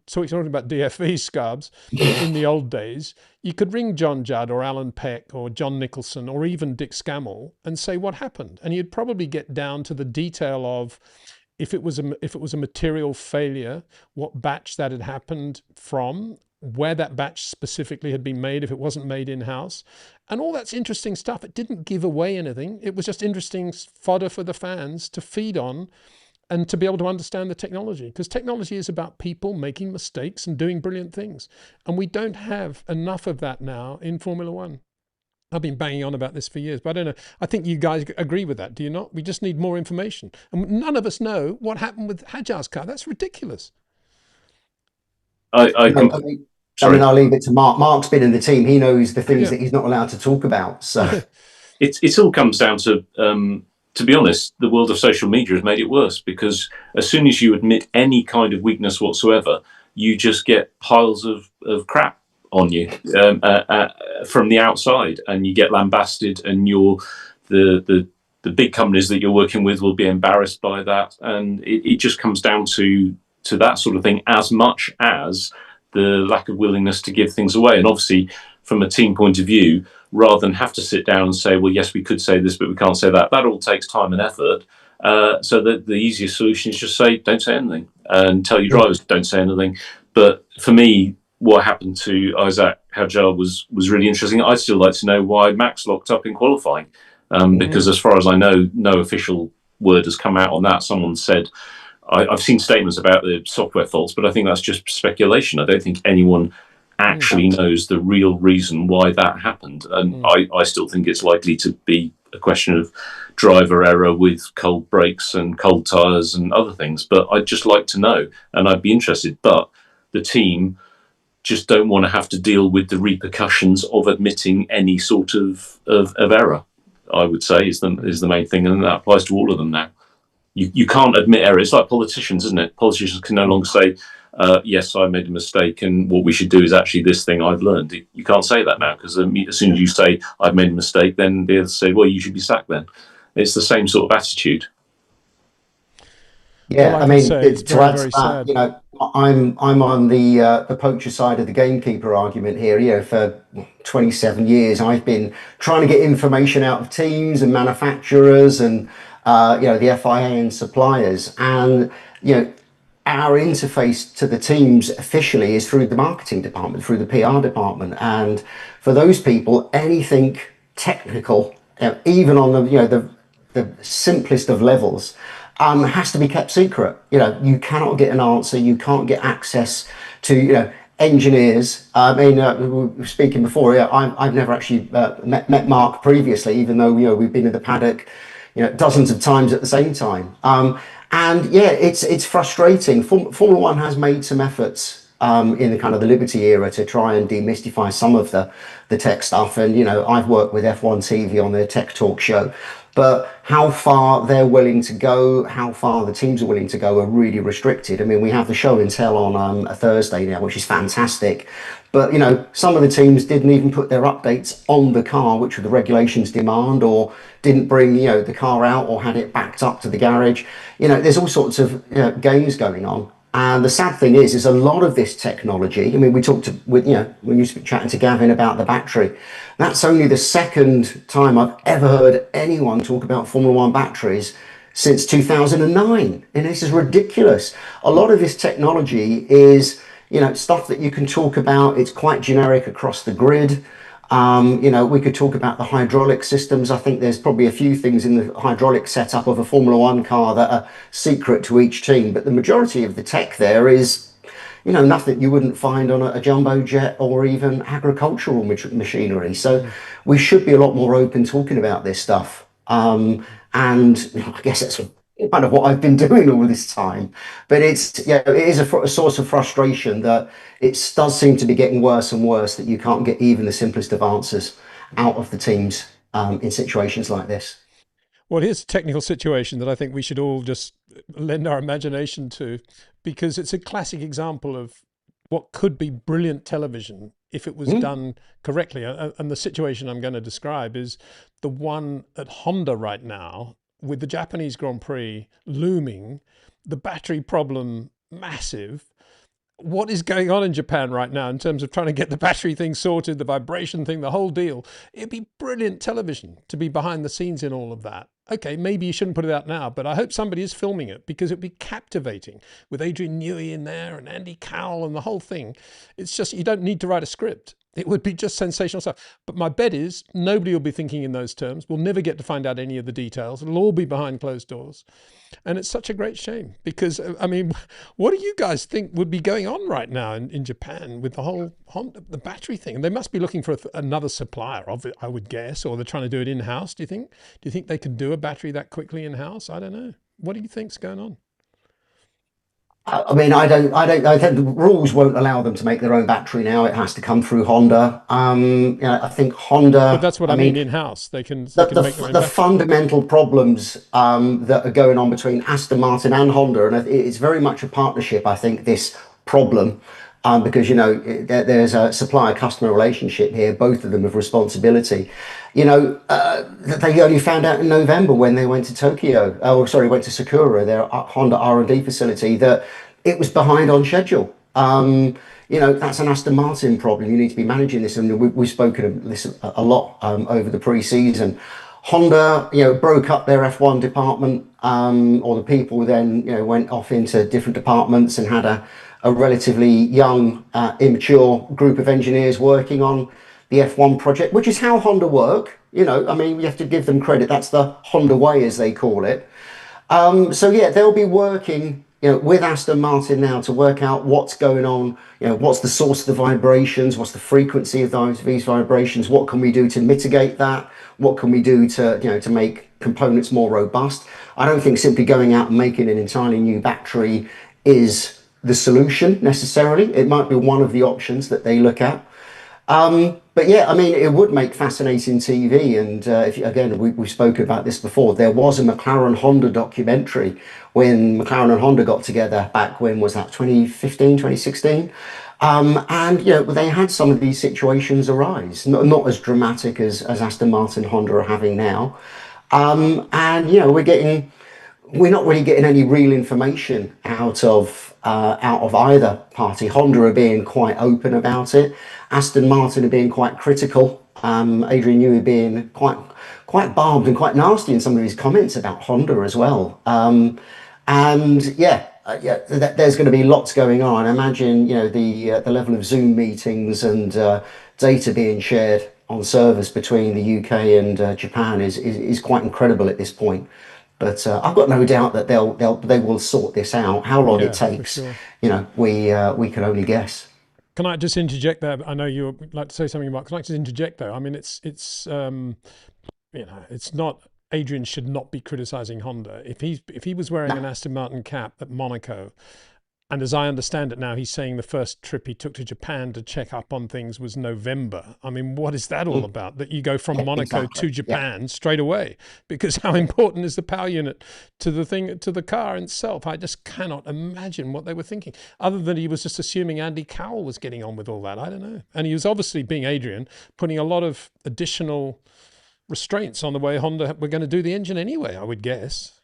so talking about DFV Scarbs, in the old days, you could ring John Judd or Alan Peck or John Nicholson or even Dick Scammell and say what happened, and you'd probably get down to the detail of if it was a material failure, what batch that had happened from, where that batch specifically had been made if it wasn't made in-house, and all that's interesting stuff. It didn't give away anything. It was just interesting fodder for the fans to feed on and to be able to understand the technology, because technology is about people making mistakes and doing brilliant things. And we don't have enough of that now in Formula One. I've been banging on about this for years, but I don't know. I think you guys agree with that, do you not? We just need more information. And none of us know what happened with Hadjar's car. That's ridiculous. I mean, I'll leave it to Mark. Mark's been in the team. He knows the things that he's not allowed to talk about. So it all comes down to be honest, the world of social media has made it worse, because as soon as you admit any kind of weakness whatsoever, you just get piles of crap on you from the outside, and you get lambasted, and the big companies that you're working with will be embarrassed by that, and it just comes down to that sort of thing, as much as the lack of willingness to give things away. And obviously, from a team point of view, rather than have to sit down and say, well, yes, we could say this, but we can't say that. That all takes time and effort. So the easiest solution is just say, don't say anything, and tell your drivers, don't say anything. But for me, what happened to Isaac Hadjar was really interesting. I'd still like to know why Max locked up in qualifying, because as far as I know, no official word has come out on that. Someone said, I've seen statements about the software faults, but I think that's just speculation. I don't think anyone actually knows the real reason why that happened, and I still think it's likely to be a question of driver error with cold brakes and cold tires and other things. But I'd just like to know, and I'd be interested. But the team just don't want to have to deal with the repercussions of admitting any sort of error, I would say, is the main thing, and that applies to all of them now. You can't admit error. It's like politicians, isn't it? Politicians can no longer say, yes, I made a mistake, and what we should do is actually this thing I've learned. You can't say that now, because as soon as you say I've made a mistake, then they'll say, well, you should be sacked then. It's the same sort of attitude. Yeah, I mean, to add to that, you know, I'm on the poacher side of the gamekeeper argument here. You know, for 27 years, I've been trying to get information out of teams and manufacturers and you know, the FIA and suppliers, and you know, our interface to the teams officially is through the marketing department, through the PR department, and for those people, anything technical, even on the simplest of levels, has to be kept secret. You know, you cannot get an answer, you can't get access to, you know, engineers. I mean, we were speaking before. I've never actually met Mark previously, even though, you know, we've been in the paddock, you know, dozens of times at the same time. And yeah, it's frustrating. Formula One has made some efforts in the kind of the Liberty era to try and demystify some of the tech stuff. And, you know, I've worked with F1 TV on their Tech Talk show, but how far they're willing to go, how far the teams are willing to go, are really restricted. I mean, we have the show and tell on a Thursday now, which is fantastic. But, you know, some of the teams didn't even put their updates on the car, which the regulations demand, or didn't bring, you know, the car out, or had it backed up to the garage. You know, there's all sorts of, you know, games going on. And the sad thing is a lot of this technology, I mean, we talked with, you know, when you were chatting to Gavin about the battery, that's only the second time I've ever heard anyone talk about Formula One batteries since 2009. And this is ridiculous. A lot of this technology is, you know, stuff that you can talk about. It's quite generic across the grid. You know, we could talk about the hydraulic systems. I think there's probably a few things in the hydraulic setup of a Formula One car that are secret to each team. But the majority of the tech there is, you know, nothing you wouldn't find on a jumbo jet or even agricultural machinery. So we should be a lot more open talking about this stuff. And you know, I guess that's kind of what I've been doing all this time. But it's, yeah, it is a source of frustration that it does seem to be getting worse and worse, that you can't get even the simplest of answers. out of the teams in situations like this. Well, here's a technical situation that I think we should all just lend our imagination to, because it's a classic example of what could be brilliant television if it was done correctly. And the situation I'm going to describe is the one at Honda right now, with the Japanese Grand Prix looming, the battery problem massive. What is going on in Japan right now in terms of trying to get the battery thing sorted, the vibration thing, the whole deal? It'd be brilliant television to be behind the scenes in all of that. Okay, maybe you shouldn't put it out now, but I hope somebody is filming it, because it'd be captivating with Adrian Newey in there and Andy Cowell and the whole thing. It's just, you don't need to write a script. It would be just sensational stuff. But my bet is nobody will be thinking in those terms. We'll never get to find out any of the details. It'll all be behind closed doors. And it's such a great shame, because, I mean, what do you guys think would be going on right now in Japan with the whole Honda, the battery thing? And they must be looking for another supplier of it, I would guess, or they're trying to do it in-house. Do you think? Do you think they could do a battery that quickly in-house? I don't know. What do you think's going on? I mean, I think the rules won't allow them to make their own battery now. It has to come through Honda. I think Honda. But that's what I mean in-house. They can make their own the fundamental problems that are going on between Aston Martin and Honda, and it's very much a partnership, I think, this problem. Because, there's a supplier-customer relationship here. Both of them have responsibility. They only found out in November when they went to went to Sakura, their Honda R&D facility, that it was behind on schedule. That's an Aston Martin problem. You need to be managing this, and we've spoken of this a lot over the pre-season. Honda, broke up their F1 department, or the people then, went off into different departments and had a relatively young, immature group of engineers working on the F1 project, which is how Honda work. You have to give them credit. That's the Honda way, as they call it. They'll be working, with Aston Martin now to work out what's going on. What's the source of the vibrations? What's the frequency of these vibrations? What can we do to mitigate that? What can we do to make components more robust? I don't think simply going out and making an entirely new battery is the solution necessarily. It might be one of the options that they look at. It would make fascinating TV. And we've spoken about this before. There was a McLaren Honda documentary when McLaren and Honda got together back, when was that, 2015, 2016? They had some of these situations arise, not as dramatic as Aston Martin Honda are having now. We're not really getting any real information out of either party. Honda are being quite open about it. Aston Martin are being quite critical. Adrian Newey being quite barbed and quite nasty in some of his comments about Honda as well. There's going to be lots going on. I imagine the level of Zoom meetings and data being shared on servers between the UK and Japan is quite incredible at this point. But I've got no doubt that they will sort this out. How long it takes, sure, we can only guess. Can I just interject there? I know you would like to say something about. Can I just interject though? I mean, it's not. Adrian should not be criticising Honda. If he was wearing an Aston Martin cap at Monaco, and as I understand it now, he's saying the first trip he took to Japan to check up on things was November. I mean, what is that all about? That you go from Monaco to Japan straight away? Because how important is the power unit to the car itself? I just cannot imagine what they were thinking. Other than he was just assuming Andy Cowell was getting on with all that. I don't know. And he was obviously, being Adrian, putting a lot of additional restraints on the way Honda were going to do the engine anyway, I would guess.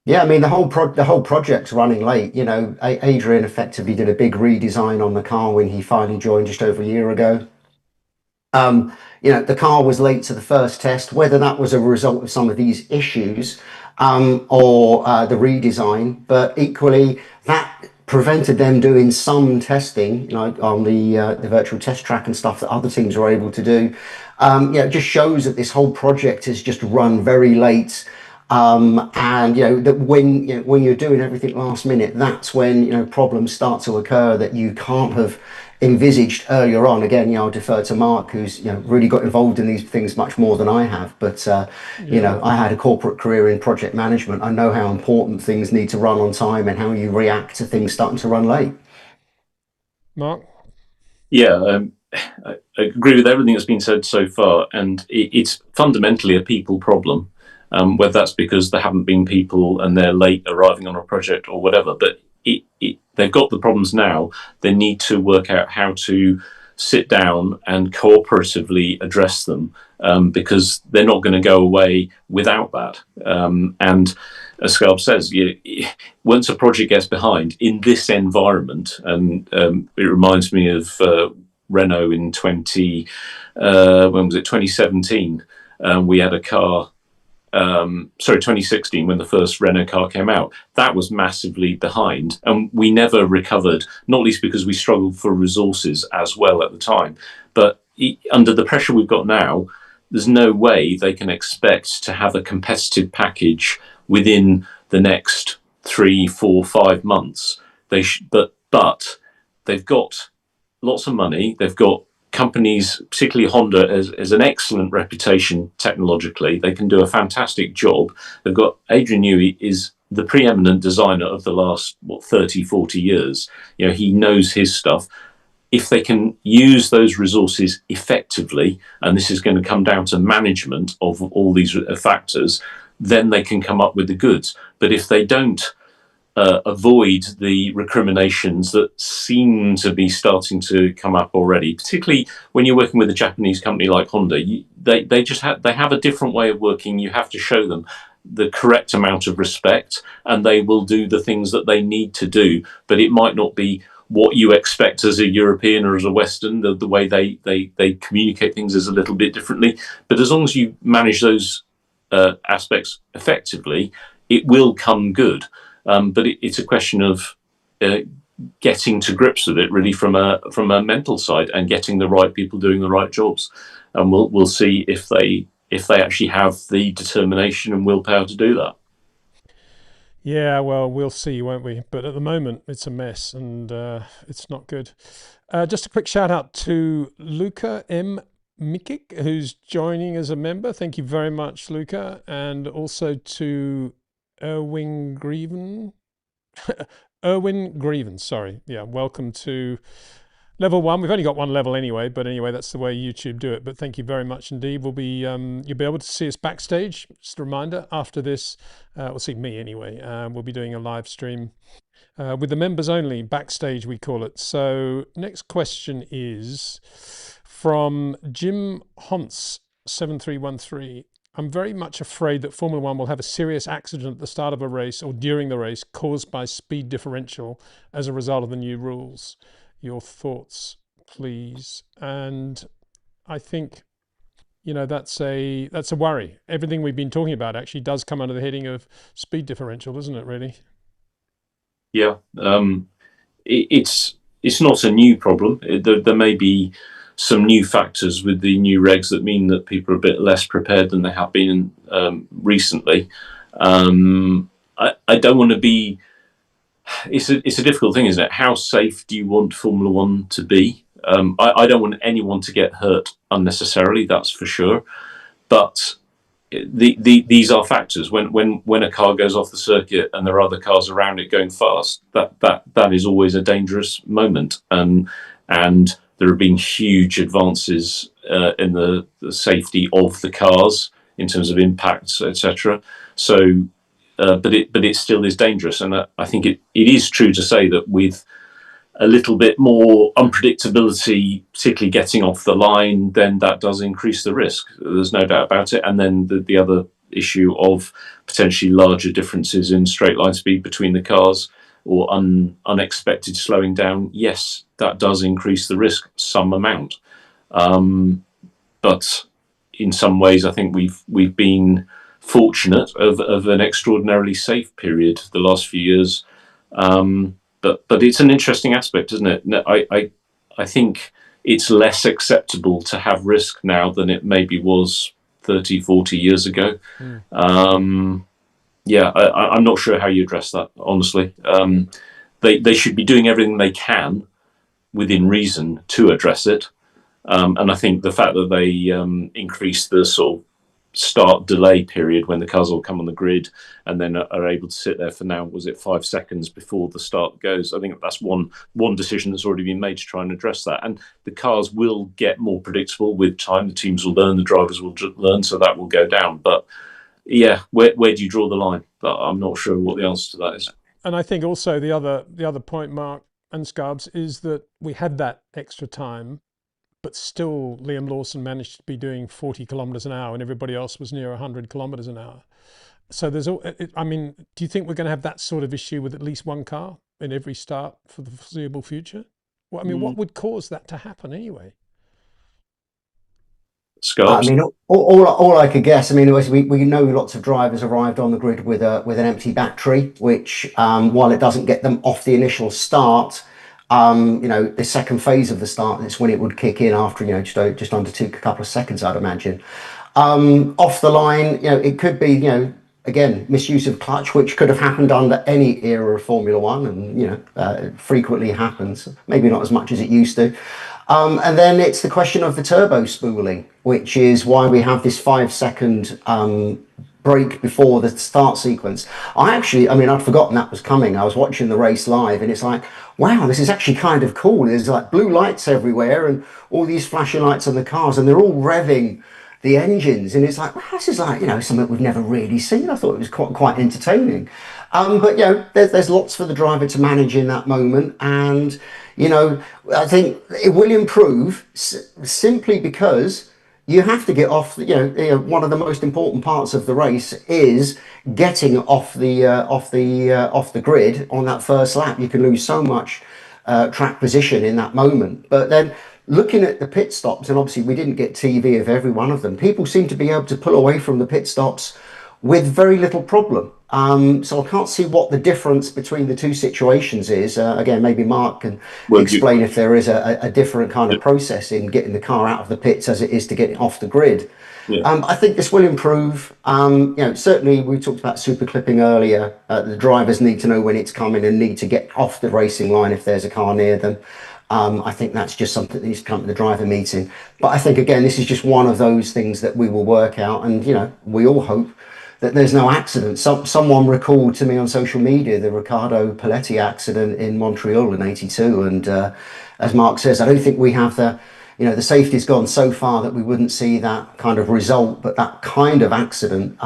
Yeah, I mean, the whole project's running late. Adrian effectively did a big redesign on the car when he finally joined just over a year ago. The car was late to the first test. Whether that was a result of some of these issues or the redesign, but equally that prevented them doing some testing, on the virtual test track and stuff that other teams were able to do. It just shows that this whole project has just run very late. That when you're doing everything last minute, that's when problems start to occur that you can't have envisaged earlier on. Again, I'll defer to Mark, who's really got involved in these things much more than I have. But I had a corporate career in project management. I know how important things need to run on time and how you react to things starting to run late. Mark? Yeah, I agree with everything that's been said so far, and it's fundamentally a people problem. Whether that's because there haven't been people and they're late arriving on a project or whatever, but they've got the problems now. They need to work out how to sit down and cooperatively address them, because they're not going to go away without that. And as Scarb says, once a project gets behind in this environment, and it reminds me of Renault in 2017. We had a car. 2016, when the first Renault car came out, that was massively behind, and we never recovered, not least because we struggled for resources as well at the time. But under the pressure we've got now, there's no way they can expect to have a competitive package within the next 3, 4, 5 months. But they've got lots of money. They've got companies, particularly Honda, has an excellent reputation technologically. They can do a fantastic job. They've got Adrian Newey is the preeminent designer of the last 30, 40 years. He knows his stuff. If they can use those resources effectively, and this is going to come down to management of all these factors, then they can come up with the goods. But if they don't avoid the recriminations that seem to be starting to come up already, particularly when you're working with a Japanese company like Honda, they have a different way of working. You have to show them the correct amount of respect, and they will do the things that they need to do. But it might not be what you expect as a European or as a Western. The way they communicate things is a little bit differently. But as long as you manage those aspects effectively, it will come good. But it's a question of getting to grips with it, really, from a mental side, and getting the right people doing the right jobs. And we'll see if they actually have the determination and willpower to do that. Yeah, well, we'll see, won't we? But at the moment, it's a mess, and it's not good. Just a quick shout out to Luca M. Mikic, who's joining as a member. Thank you very much, Luca. And also to Erwin Greven, sorry. Yeah, welcome to level 1. We've only got one level anyway, but anyway, that's the way YouTube do it. But thank you very much indeed. We'll be you'll be able to see us backstage. Just a reminder, after this, we'll see me anyway. We'll be doing a live stream with the members only, backstage we call it. So next question is from Jim Honts 7313. I'm very much afraid that Formula One will have a serious accident at the start of a race or during the race caused by speed differential as a result of the new rules. Your thoughts, please. And I think, that's a worry. Everything we've been talking about actually does come under the heading of speed differential, doesn't it, really? Yeah. It's not a new problem. There may be some new factors with the new regs that mean that people are a bit less prepared than they have been recently. I don't want to be. It's a difficult thing, isn't it? How safe do you want Formula One to be? I don't want anyone to get hurt unnecessarily. That's for sure. But these are factors. When a car goes off the circuit and there are other cars around it going fast, that is always a dangerous moment. And there have been huge advances in the safety of the cars in terms of impacts, etc. So, but it still is dangerous, and I think it is true to say that with a little bit more unpredictability, particularly getting off the line, then that does increase the risk. There's no doubt about it. And then the other issue of potentially larger differences in straight line speed between the cars, or unexpected slowing down, yes, that does increase the risk some amount. But in some ways, I think we've been fortunate of an extraordinarily safe period the last few years. But it's an interesting aspect, isn't it? I think it's less acceptable to have risk now than it maybe was 30, 40 years ago. Yeah, I'm not sure how you address that, honestly. They should be doing everything they can within reason to address it. And I think the fact that they increased the sort of start delay period when the cars all come on the grid and then are able to sit there for now, was it 5 seconds before the start goes? I think that's one decision that's already been made to try and address that. And the cars will get more predictable with time. The teams will learn, the drivers will learn, so that will go down. But yeah, where do you draw the line? But I'm not sure what the answer to that is. And I think also the other point, Mark and Scarbs, is that we had that extra time, but still Liam Lawson managed to be doing 40 kilometers an hour and everybody else was near 100 kilometers an hour. So I mean, do you think we're going to have that sort of issue with at least one car in every start for the foreseeable future? Well, I mean, what would cause that to happen anyway? Scarbs? I mean, all I could guess. I mean, we know lots of drivers arrived on the grid with an empty battery, which while it doesn't get them off the initial start, the second phase of the start, it's when it would kick in after, just under a couple of seconds, I'd imagine. Off the line, it could be, again, misuse of clutch, which could have happened under any era of Formula One, and frequently happens, maybe not as much as it used to. And then it's the question of the turbo spooling, which is why we have this 5-second break before the start sequence. I'd forgotten that was coming. I was watching the race live and it's like, wow, this is actually kind of cool. There's like blue lights everywhere and all these flashing lights on the cars and they're all revving the engines. And it's like, wow, this is like, something we've never really seen. I thought it was quite entertaining. But there's lots for the driver to manage in that moment. And, I think it will improve simply because you have to get off. One of the most important parts of the race is getting off the grid on that first lap. You can lose so much track position in that moment. But then looking at the pit stops, and obviously we didn't get TV of every one of them. People seem to be able to pull away from the pit stops with very little problem. So I can't see what the difference between the two situations is. Again, maybe Mark can explain if there is a different kind of process in getting the car out of the pits as it is to get it off the grid. Yeah. I think this will improve. Certainly we talked about super clipping earlier. The drivers need to know when it's coming and need to get off the racing line if there's a car near them. I think that's just something that needs to come to the driver meeting. But I think, again, this is just one of those things that we will work out. And, we all hope that there's no accident. Someone recalled to me on social media the Riccardo Paletti accident in Montreal in '82. And as Mark says, I don't think we have the safety's gone so far that we wouldn't see that kind of result. But that kind of accident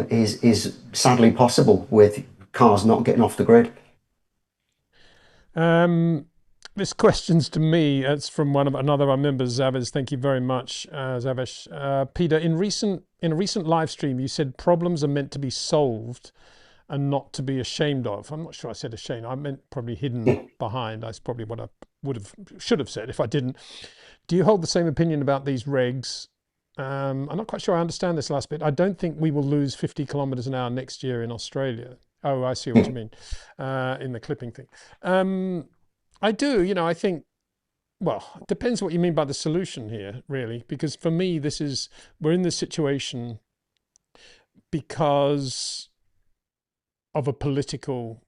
is sadly possible with cars not getting off the grid. This question's to me. It's from another of our members, Zavish. Thank you very much, Zavish. Peter, in a recent live stream, you said problems are meant to be solved and not to be ashamed of. I'm not sure I said ashamed. I meant probably hidden behind. That's probably what I should have said if I didn't. Do you hold the same opinion about these regs? I'm not quite sure I understand this last bit. I don't think we will lose 50 kilometers an hour next year in Australia. Oh, I see what you mean, in the clipping thing. I do, I think, well, it depends what you mean by the solution here, really, because for me, we're in this situation because of a political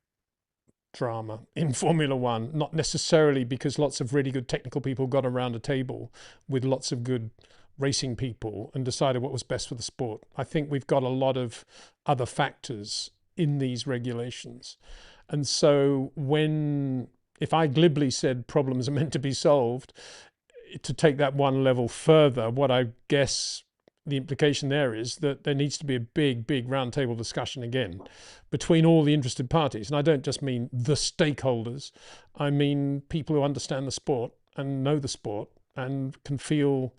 drama in Formula One, not necessarily because lots of really good technical people got around a table with lots of good racing people and decided what was best for the sport. I think we've got a lot of other factors in these regulations. And so if I glibly said problems are meant to be solved, to take that one level further, what I guess the implication there is that there needs to be a big roundtable discussion again between all the interested parties. And I don't just mean the stakeholders. I mean people who understand the sport and know the sport and can feel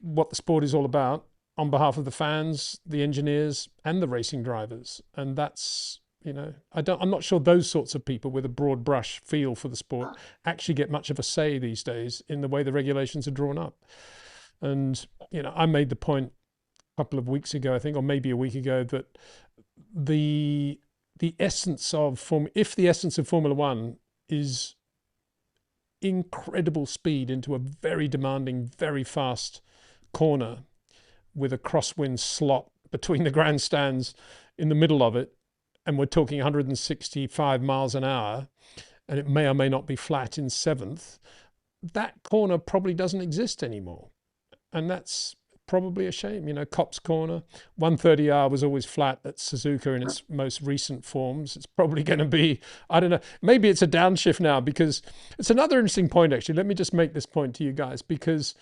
what the sport is all about on behalf of the fans, the engineers, and the racing drivers. And that's, I'm not sure those sorts of people with a broad brush feel for the sport actually get much of a say these days in the way the regulations are drawn up. And, I made the point a couple of weeks ago, I think, or maybe a week ago, that the essence of Formula One is incredible speed into a very demanding, very fast corner with a crosswind slot between the grandstands in the middle of it, and we're talking 165 miles an hour, and it may or may not be flat in seventh, that corner probably doesn't exist anymore. And that's probably a shame. You know, Copse Corner, 130R was always flat at Suzuka in its most recent forms. It's probably going to be, I don't know, maybe it's a downshift now, because it's another interesting point, actually. Let me just make this point to you guys, because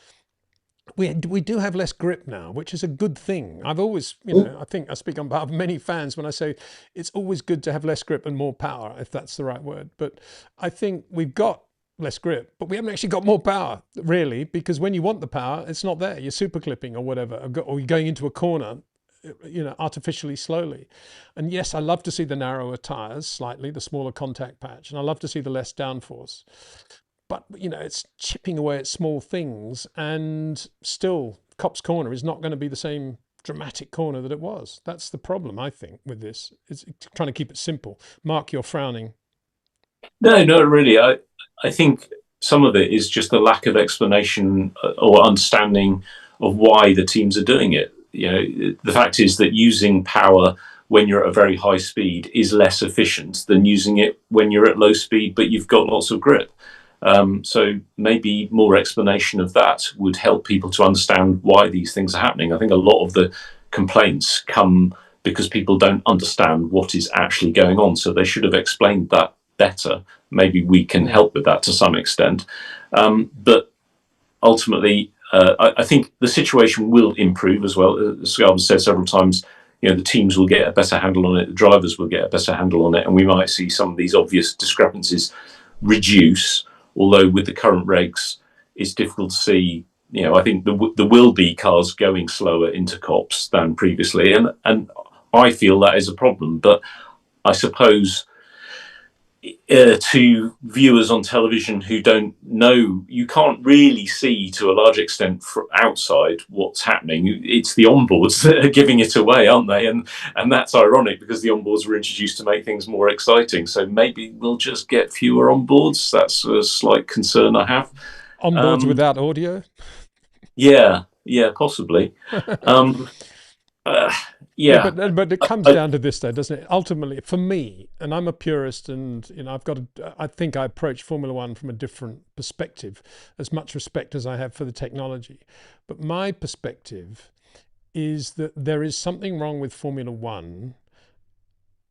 we do have less grip now, which is a good thing. I've always, you know, I think I speak on behalf of many fans when I say it's always good to have less grip and more power, if that's the right word. But I think we've got less grip, but we haven't actually got more power, really, because when you want the power, it's not there. You're super clipping or whatever, or you're going into a corner, you know, artificially slowly. And yes, I love to see the narrower tires slightly, the smaller contact patch, and I love to see the less downforce. But, you know, it's chipping away at small things, and still Copse Corner is not going to be the same dramatic corner that it was. That's the problem, I think, with this. It's trying to keep it simple. Mark, you're frowning. No, not really. I think some of it is just a lack of explanation or understanding of why the teams are doing it. You know, the fact is that using power when you're at a very high speed is less efficient than using it when you're at low speed, but you've got lots of grip. So maybe more explanation of that would help people to understand why these things are happening. I think a lot of the complaints come because people don't understand what is actually going on. So they should have explained that better. Maybe we can help with that to some extent. But ultimately, I think the situation will improve as well. As Scarborough said several times, you know, the teams will get a better handle on it, the drivers will get a better handle on it, and we might see some of these obvious discrepancies reduce. Although with the current regs, it's difficult to see. You know, I think there will be cars going slower into Copse than previously, and I feel that is a problem. But I suppose to viewers on television who don't know, you can't really see to a large extent from outside what's happening. It's the onboards that are giving it away, aren't they? And that's ironic, because the onboards were introduced to make things more exciting. So maybe we'll just get fewer onboards. That's a slight concern I have. Onboards without audio? Yeah, possibly. Yeah, but it comes down to this, though, doesn't it? Ultimately, for me, and I'm a purist, and you know, I think I approach Formula One from a different perspective, as much respect as I have for the technology. But my perspective is that there is something wrong with Formula One,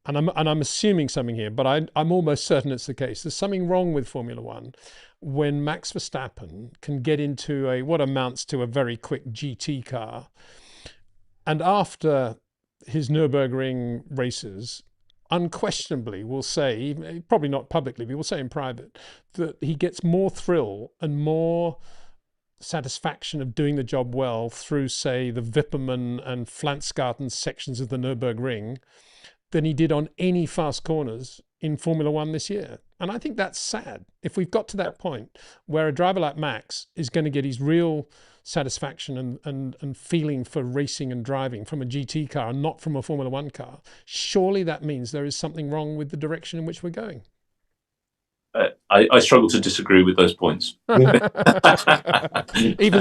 and I'm assuming something here, but I'm almost certain it's the case. There's something wrong with Formula One when Max Verstappen can get into what amounts to a very quick GT car, and after his Nürburgring races, unquestionably will say, probably not publicly, but he will say in private, that he gets more thrill and more satisfaction of doing the job well through, say, the Wippermann and Flansgarten sections of the Nürburgring than he did on any fast corners in Formula One this year. And I think that's sad. If we've got to that point where a driver like Max is going to get his real satisfaction and feeling for racing and driving from a GT car and not from a Formula One car, surely that means there is something wrong with the direction in which we're going. I struggle to disagree with those points. Even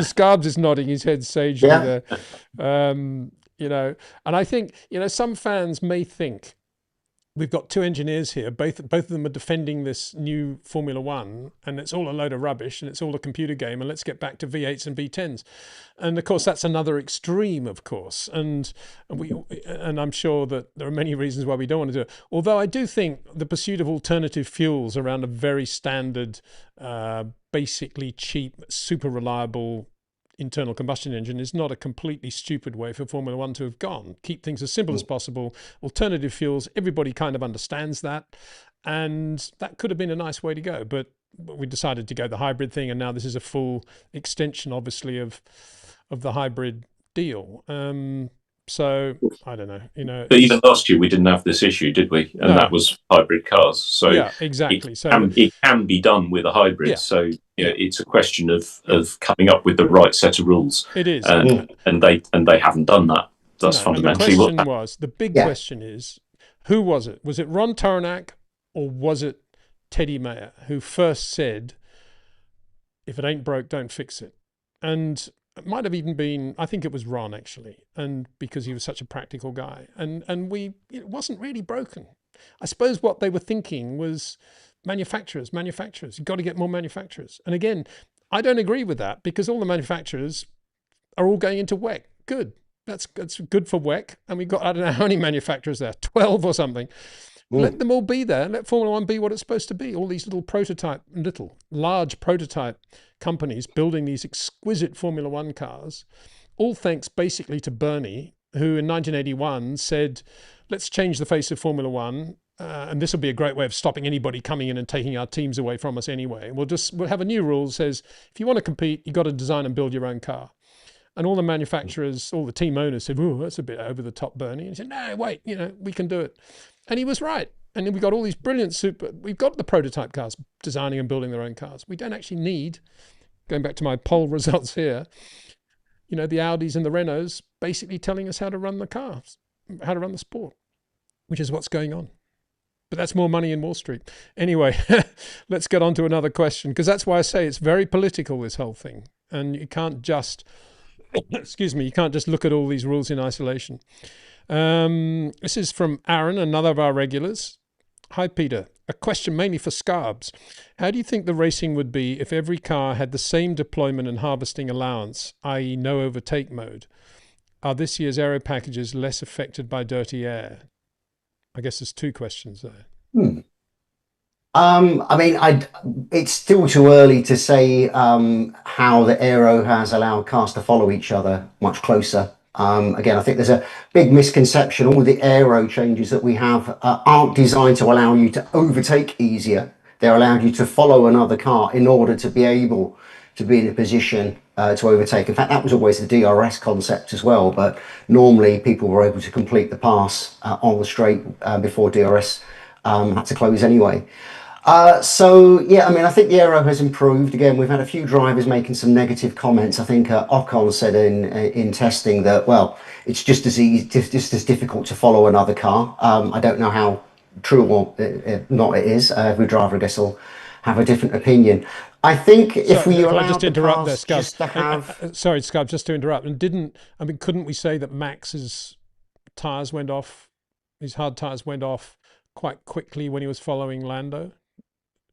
Scarbs is nodding his head sagely there. You know, and I think, you know, some fans may think we've got two engineers here, both of them are defending this new Formula One, and it's all a load of rubbish, and it's all a computer game, and let's get back to V8s and V10s. And of course, that's another extreme, of course. And I'm sure that there are many reasons why we don't want to do it. Although I do think the pursuit of alternative fuels around a very standard, basically cheap, super reliable internal combustion engine is not a completely stupid way for Formula One to have gone. Keep things as simple as possible. Alternative fuels, everybody kind of understands that. And that could have been a nice way to go. But we decided to go the hybrid thing. And now this is a full extension, obviously, of the hybrid deal. So I don't know, you know. But even last year we didn't have this issue, did we? And that was hybrid cars. So yeah, exactly. It can be done with a hybrid. Yeah. So you know, it's a question of coming up with the right set of rules. It is, and they haven't done that. That's fundamentally what the question was. The big question is, who was it? Was it Ron Toronac or was it Teddy Mayer who first said, "If it ain't broke, don't fix it"? And it might have even been, I think it was Ron, actually, and because he was such a practical guy. And it wasn't really broken. I suppose what they were thinking was manufacturers. You've got to get more manufacturers. And again, I don't agree with that, because all the manufacturers are all going into WEC. Good. That's good for WEC. And we've got, I don't know how many manufacturers there, 12 or something. Let them all be there. Let Formula One be what it's supposed to be. All these large prototype companies building these exquisite Formula One cars, all thanks basically to Bernie, who in 1981 said, let's change the face of Formula One. And this will be a great way of stopping anybody coming in and taking our teams away from us anyway. We'll have a new rule that says, if you want to compete, you've got to design and build your own car. And all the manufacturers, all the team owners said, oh, that's a bit over the top, Bernie. And he said, no, wait, we can do it. And he was right. And then we got all these brilliant we've got the prototype cars designing and building their own cars. We don't actually need, going back to my poll results here, the Audis and the Renaults basically telling us how to run the cars, how to run the sport, which is what's going on. But that's more money in Wall Street. Anyway, let's get on to another question, because that's why I say it's very political, this whole thing. And you can't just, you can't just look at all these rules in isolation. This is from Aaron, another of our regulars. Hi, Peter. A question mainly for Scarbs. How do you think the racing would be if every car had the same deployment and harvesting allowance, i.e. no overtake mode? Are this year's aero packages less affected by dirty air? I guess there's two questions there. It's still too early to say how the aero has allowed cars to follow each other much closer. Again, I think there's a big misconception. All the aero changes that we have aren't designed to allow you to overtake easier. They're allowing you to follow another car in order to be able to be in a position to overtake. In fact, that was always the DRS concept as well, but normally people were able to complete the pass on the straight before DRS had to close anyway. I think the aero has improved. Again, we've had a few drivers making some negative comments. I think Ocon said in testing that, well, it's just as easy, just as difficult to follow another car. I don't know how true or not it is. Every driver, I guess, will have a different opinion. I think if we allow just interrupt there, Scab. just to have... Sorry, Scab, just to interrupt. And couldn't we say that Max's tyres went off, his hard tyres went off quite quickly when he was following Lando?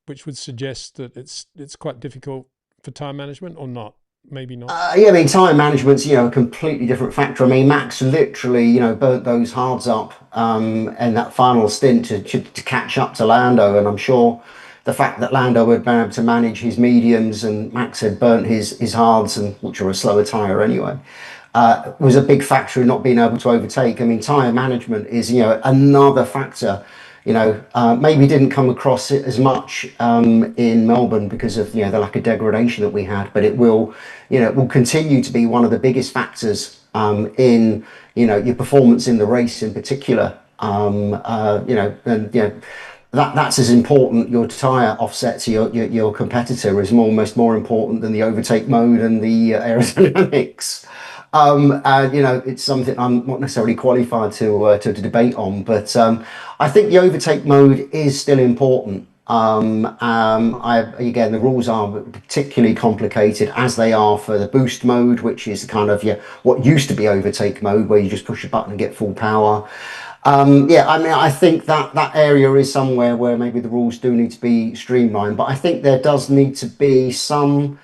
Which would suggest that it's quite difficult for tyre management, or not? Maybe not. Tyre management's a completely different factor. Max literally burnt those hards up in that final stint to catch up to Lando, and I'm sure the fact that Lando had been able to manage his mediums and Max had burnt his hards, and which are a slower tyre anyway, was a big factor in not being able to overtake. Tyre management is another factor. Maybe didn't come across it as much in Melbourne because of the lack of degradation that we had, but it will continue to be one of the biggest factors in your performance in the race in particular. That's as important. Your tyre offset to your competitor is almost more important than the overtake mode and the aerodynamics. It's something I'm not necessarily qualified to debate on, but I think the overtake mode is still important. Again, the rules are particularly complicated as they are for the boost mode, which is kind of what used to be overtake mode, where you just push a button and get full power. I think that area is somewhere where maybe the rules do need to be streamlined, but I think there does need to be some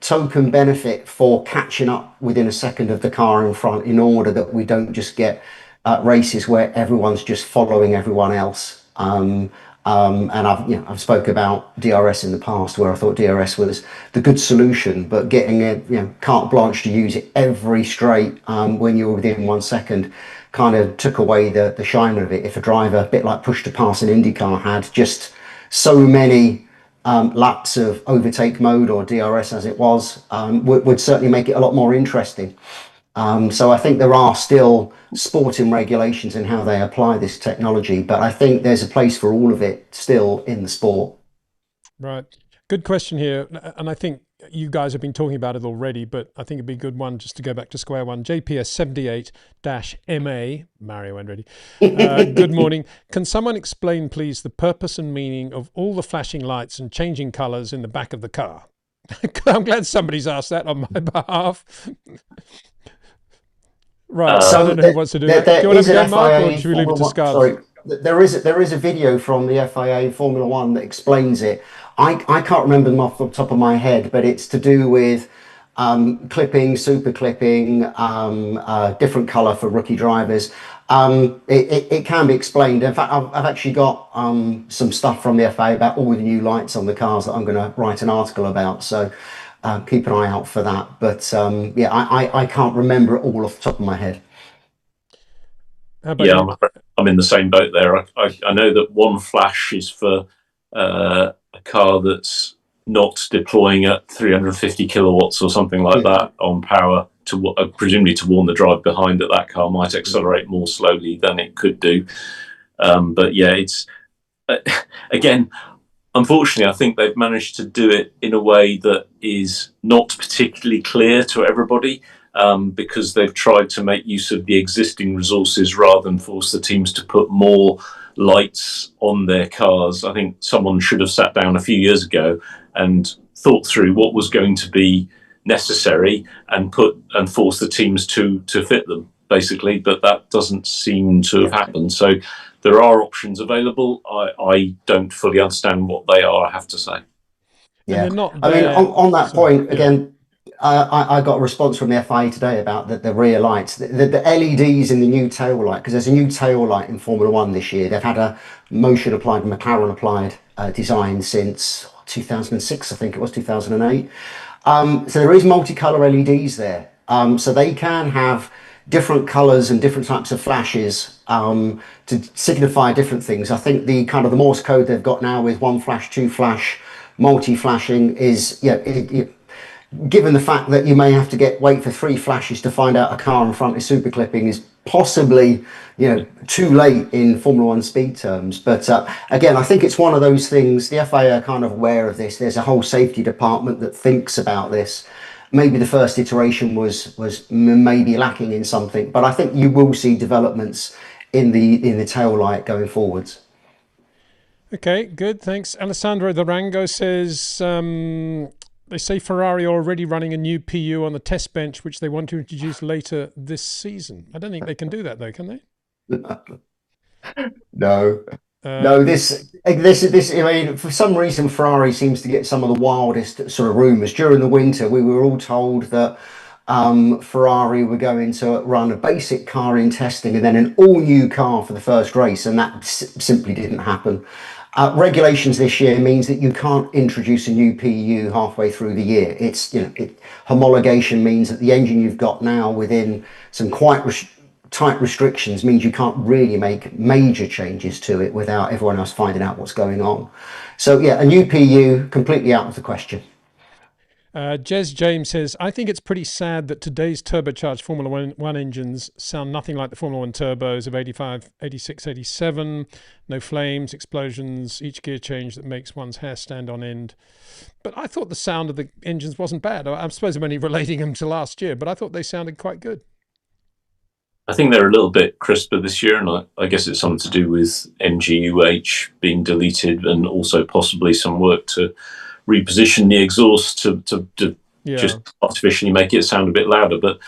token benefit for catching up within a second of the car in front, in order that we don't just get races where everyone's just following everyone else. And I've spoke about DRS in the past, where I thought DRS was the good solution, but getting carte blanche to use it every straight when you're within 1 second kind of took away the shine of it. If a driver, a bit like push to pass in IndyCar, had just so many laps of overtake mode, or DRS as it was, would certainly make it a lot more interesting. So I think there are still sporting regulations in how they apply this technology, but I think there's a place for all of it still in the sport. Right. Good question here. And I think you guys have been talking about it already, but I think it'd be a good one just to go back to square one. JPS 78-MA, Mario Andretti. Good morning. Can someone explain, please, the purpose and meaning of all the flashing lights and changing colours in the back of the car? I'm glad somebody's asked that on my behalf. Right, so I don't know who wants to do that. Do you want to go, Mark, or should we leave it to Scars? Sorry, there is a video from the FIA Formula One that explains it. I can't remember them off the top of my head, but it's to do with clipping, super clipping, different color for rookie drivers. It can be explained. In fact, I've actually got some stuff from the FA about all the new lights on the cars that I'm going to write an article about. So keep an eye out for that. But yeah, I can't remember it all off the top of my head. Yeah, I'm in the same boat there. I know that one flash is for a car that's not deploying at 350 kilowatts or something like that on power, to presumably to warn the driver behind that car might accelerate more slowly than it could do. But yeah, it's again, unfortunately, I think they've managed to do it in a way that is not particularly clear to everybody, because they've tried to make use of the existing resources rather than force the teams to put more lights on their cars. I think someone should have sat down a few years ago and thought through what was going to be necessary and force the teams to fit them, basically. But that doesn't seem to have happened. So there are options available. I don't fully understand what they are, I have to say. Yeah, I mean, on that point, again, I got a response from the FIA today about the rear lights, the LEDs in the new tail light, because there's a new tail light in Formula One this year. They've had a motion applied, McLaren applied design since 2006, I think it was 2008. So there is multicolour LEDs there. So they can have different colours and different types of flashes to signify different things. I think the kind of the Morse code they've got now with one flash, two flash, multi-flashing is, given the fact that you may have to wait for three flashes to find out a car in front is super clipping, is possibly too late in Formula One speed terms. But again, I think it's one of those things. The FIA are kind of aware of this. There's a whole safety department that thinks about this. Maybe the first iteration was maybe lacking in something, but I think you will see developments in the tail light going forwards. Okay, good, thanks. Alessandro Durango says they say Ferrari are already running a new PU on the test bench, which they want to introduce later this season. I don't think they can do that, though, can they? No. No, this. I mean, for some reason, Ferrari seems to get some of the wildest sort of rumours. During the winter, we were all told that Ferrari were going to run a basic car in testing and then an all-new car for the first race, and that simply didn't happen. Regulations this year means that you can't introduce a new PU halfway through the year. It's homologation means that the engine you've got now, within some quite tight restrictions, means you can't really make major changes to it without everyone else finding out what's going on. So yeah, a new PU completely out of the question. Jez James says, I think it's pretty sad that today's turbocharged Formula One engines sound nothing like the Formula One turbos of 85, 86, 87. No flames, explosions, each gear change that makes one's hair stand on end. But I thought the sound of the engines wasn't bad. I suppose I'm only relating them to last year, but I thought they sounded quite good. I think they're a little bit crisper this year, and I guess it's something to do with MGU-H being deleted and also possibly some work to reposition the exhaust to just artificially make it sound a bit louder. But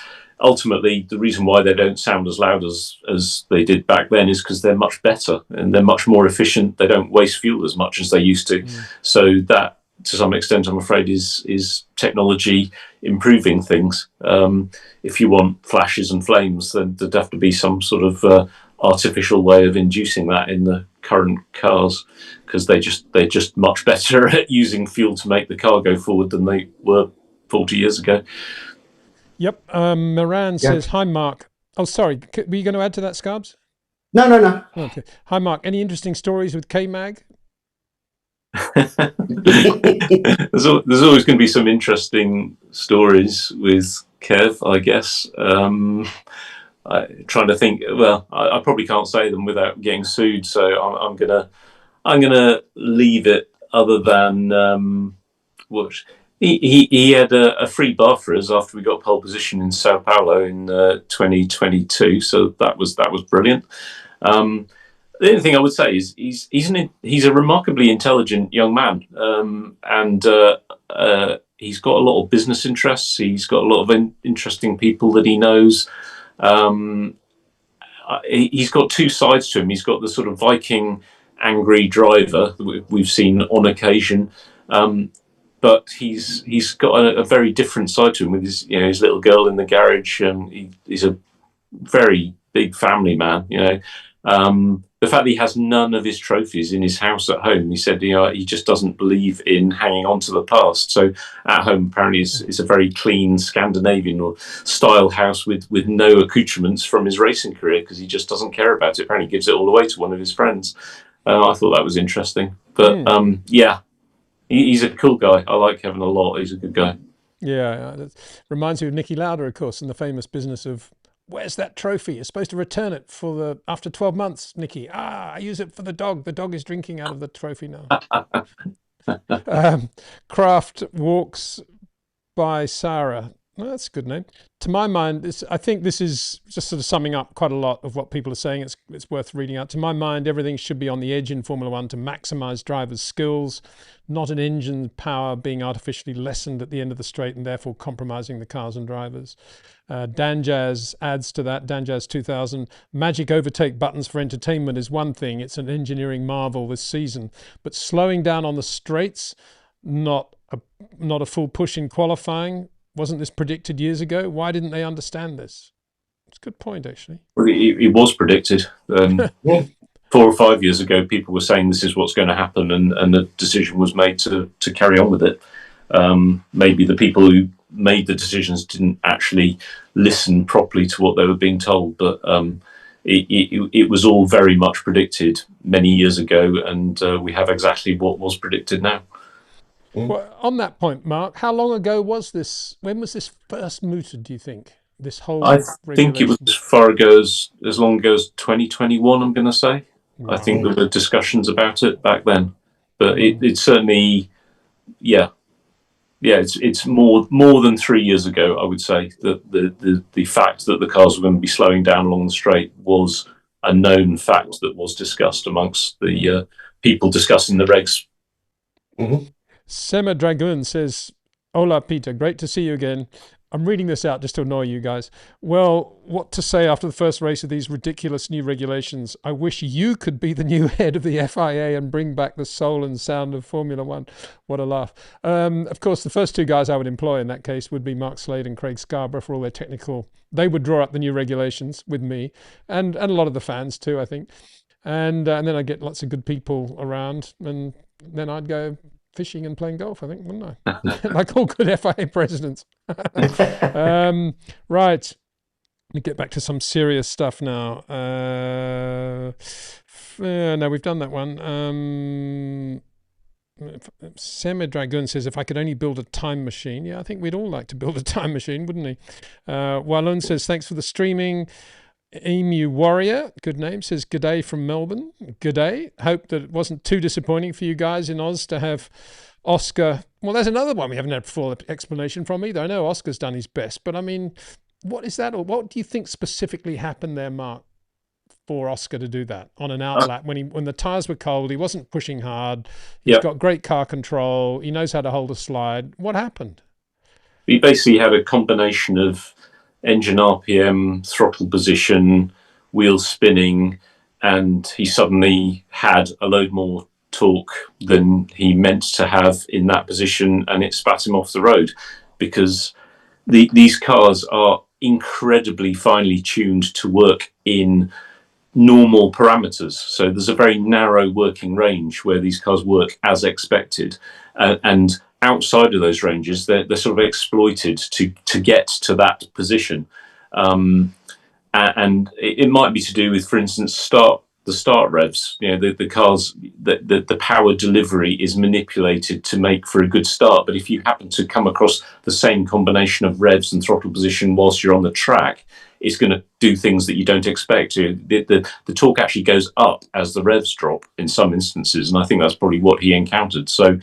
ultimately, the reason why they don't sound as loud as they did back then is because they're much better and they're much more efficient. They don't waste fuel as much as they used to. So that, to some extent, I'm afraid, is technology improving things. If you want flashes and flames, then there'd have to be some sort of artificial way of inducing that in the current cars, because they're just much better at using fuel to make the car go forward than they were 40 years ago. Yep. Moran says, hi, Mark. Oh, sorry. Were you going to add to that, Scarbs? No. Okay. Hi, Mark. Any interesting stories with K-Mag? There's always going to be some interesting stories with Kev, I guess. Trying to think. Well, I probably can't say them without getting sued, so I'm gonna leave it. Other than what he had a free bar for us after we got pole position in Sao Paulo in 2022, so that was brilliant. The only thing I would say is he's a remarkably intelligent young man, and he's got a lot of business interests. He's got a lot of interesting people that he knows. He's got two sides to him. He's got the sort of Viking angry driver that we've seen on occasion, but but he's got a very different side to him with his his little girl in the garage. He's a very big family man. The fact that he has none of his trophies in his house at home, he said he just doesn't believe in hanging on to the past. So at home, apparently, is a very clean Scandinavian or style house with no accoutrements from his racing career, because he just doesn't care about it. Apparently, gives it all away to one of his friends. I thought that was interesting. But yeah, he's a cool guy. I like Kevin a lot. He's a good guy. Yeah, that reminds me of Niki Lauda, of course, and the famous business of, where's that trophy? You're supposed to return it after 12 months, Nicky. I use it for the dog. The dog is drinking out of the trophy now. Craft Walks by Sarah. Well, that's a good name. To my mind, I think this is just sort of summing up quite a lot of what people are saying. It's worth reading out. To my mind, everything should be on the edge in Formula One to maximize drivers' skills, not an engine's power being artificially lessened at the end of the straight and therefore compromising the cars and drivers. Danjaz adds to that, Danjaz 2000, magic overtake buttons for entertainment is one thing. It's an engineering marvel this season. But slowing down on the straights, not a full push in qualifying. Wasn't this predicted years ago? Why didn't they understand this? It's a good point, actually. Well, it was predicted. 4 or 5 years ago, people were saying this is what's going to happen, and the decision was made to carry on with it. Maybe the people who made the decisions didn't actually listen properly to what they were being told, but it was all very much predicted many years ago, and we have exactly what was predicted now. Well, on that point, Mark, how long ago was this? When was this first mooted, do you think? This whole I think it was as long ago as 2021, I'm going to say. Wow. I think there were discussions about it back then. But it's certainly, it's more than 3 years ago, I would say. The fact that the cars were going to be slowing down along the straight was a known fact that was discussed amongst the people discussing the regs. Mm-hmm. Sema Dragoon says, "Hola, Peter. Great to see you again. I'm reading this out just to annoy you guys. Well, what to say after the first race of these ridiculous new regulations? I wish you could be the new head of the FIA and bring back the soul and sound of Formula One." What a laugh. Of course, the first two guys I would employ in that case would be Mark Slade and Craig Scarborough for all their technical. They would draw up the new regulations with me and a lot of the fans too, I think. And then I'd get lots of good people around, and then I'd go fishing and playing golf, I think, wouldn't I? Like all good FIA presidents. Right. Let me get back to some serious stuff now. No, we've done that one. Semi Dragoon says, if I could only build a time machine. Yeah, I think we'd all like to build a time machine, wouldn't we? Walloon says, thanks for the streaming. Emu Warrior, good name, says g'day from Melbourne. G'day. Hope that it wasn't too disappointing for you guys in Oz to have Oscar. Well, there's another one we haven't had full explanation from either. I know Oscar's done his best, but I mean, what is that? Or what do you think specifically happened there, Mark, for Oscar to do that on an outlap when the tyres were cold? He wasn't pushing hard. He's got great car control. He knows how to hold a slide. What happened? He basically had a combination of engine RPM, throttle position, wheels spinning, and he suddenly had a load more torque than he meant to have in that position, and it spat him off the road, because these cars are incredibly finely tuned to work in normal parameters. So there's a very narrow working range where these cars work as expected, and outside of those ranges, they're sort of exploited to get to that position. And it might be to do with, for instance, the start revs. The cars, the power delivery is manipulated to make for a good start. But if you happen to come across the same combination of revs and throttle position whilst you're on the track, it's going to do things that you don't expect. The torque actually goes up as the revs drop in some instances, and I think that's probably what he encountered. So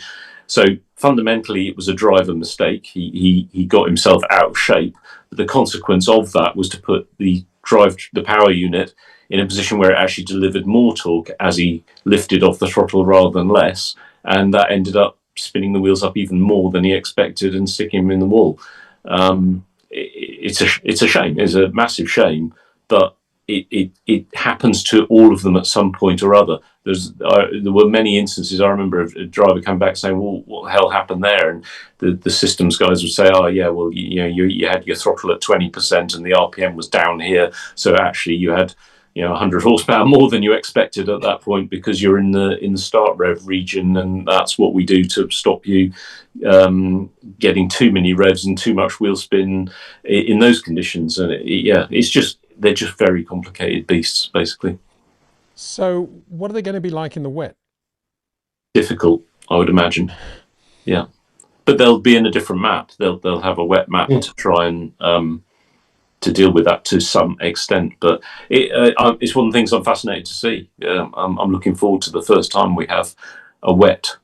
fundamentally, it was a driver mistake. He got himself out of shape. But the consequence of that was to put the power unit in a position where it actually delivered more torque as he lifted off the throttle rather than less, and that ended up spinning the wheels up even more than he expected and sticking him in the wall. It's a shame. It's a massive shame, but it happens to all of them at some point or other. There were many instances. I remember a driver come back saying, "Well, what the hell happened there?" And the systems guys would say, "Oh yeah, well you had your throttle at 20% and the RPM was down here, so actually you had 100 horsepower more than you expected at that point because you're in the start rev region, and that's what we do to stop you getting too many revs and too much wheel spin in those conditions." And they're just very complicated beasts, basically. So what are they going to be like in the wet? Difficult, I would imagine. Yeah, but they'll be in a different map. They'll have a wet map to try and to deal with that to some extent. But it's one of the things I'm fascinated to see. I'm looking forward to the first time we have a wet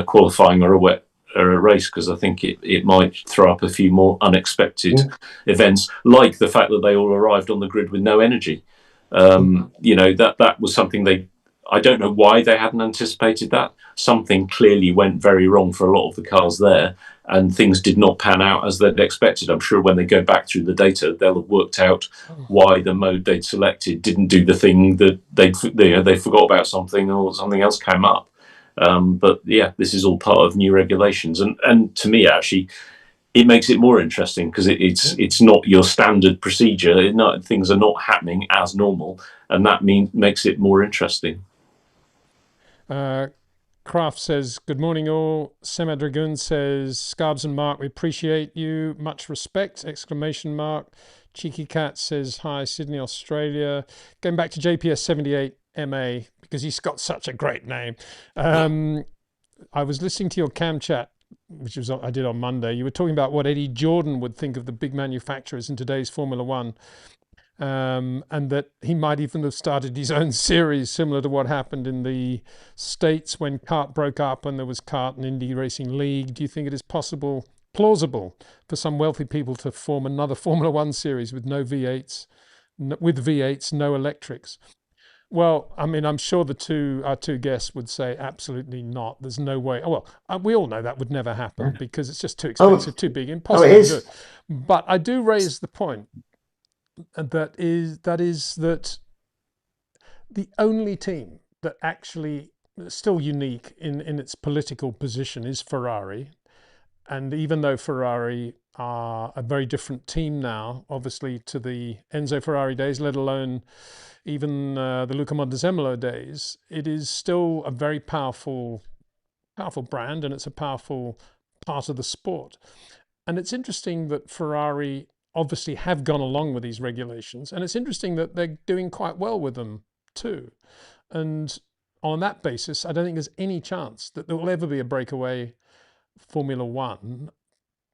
qualifying or a wet race, because I think it might throw up a few more unexpected events, like the fact that they all arrived on the grid with no energy. That was something I don't know why they hadn't anticipated that. Something clearly went very wrong for a lot of the cars there, and things did not pan out as they'd expected. I'm sure when they go back through the data, they'll have worked out why the mode they'd selected didn't do the thing that they forgot about something, or something else came up. But yeah, this is all part of new regulations, and to me, actually, it makes it more interesting because it's not your standard procedure. Things are not happening as normal, and that makes it more interesting. Kraft says, "Good morning all." Sema Dragoon says, "Scarbs and Mark, we appreciate you. Much respect!" Exclamation mark. Cheeky Cat says, "Hi, Sydney, Australia." Going back to JPS 78 MA, because he's got such a great name. I was listening to your cam chat, which I did on Monday. You were talking about what Eddie Jordan would think of the big manufacturers in today's Formula One, and that he might even have started his own series similar to what happened in the States when kart broke up and there was kart and Indy Racing League. Do you think it is plausible for some wealthy people to form another Formula One series with no V8s, no electrics? Well, I mean, I'm sure our two guests would say absolutely not. There's no way. Oh, well, we all know that would never happen because it's just too expensive, too big, impossible to do. But I do raise the point that the only team that actually is still unique in its political position is Ferrari. And even though Ferrari are a very different team now, obviously, to the Enzo Ferrari days, let alone even the Luca Montezemolo days, it is still a very powerful brand, and it's a powerful part of the sport. And it's interesting that Ferrari obviously have gone along with these regulations, and it's interesting that they're doing quite well with them too. And on that basis, I don't think there's any chance that there will ever be a breakaway Formula One,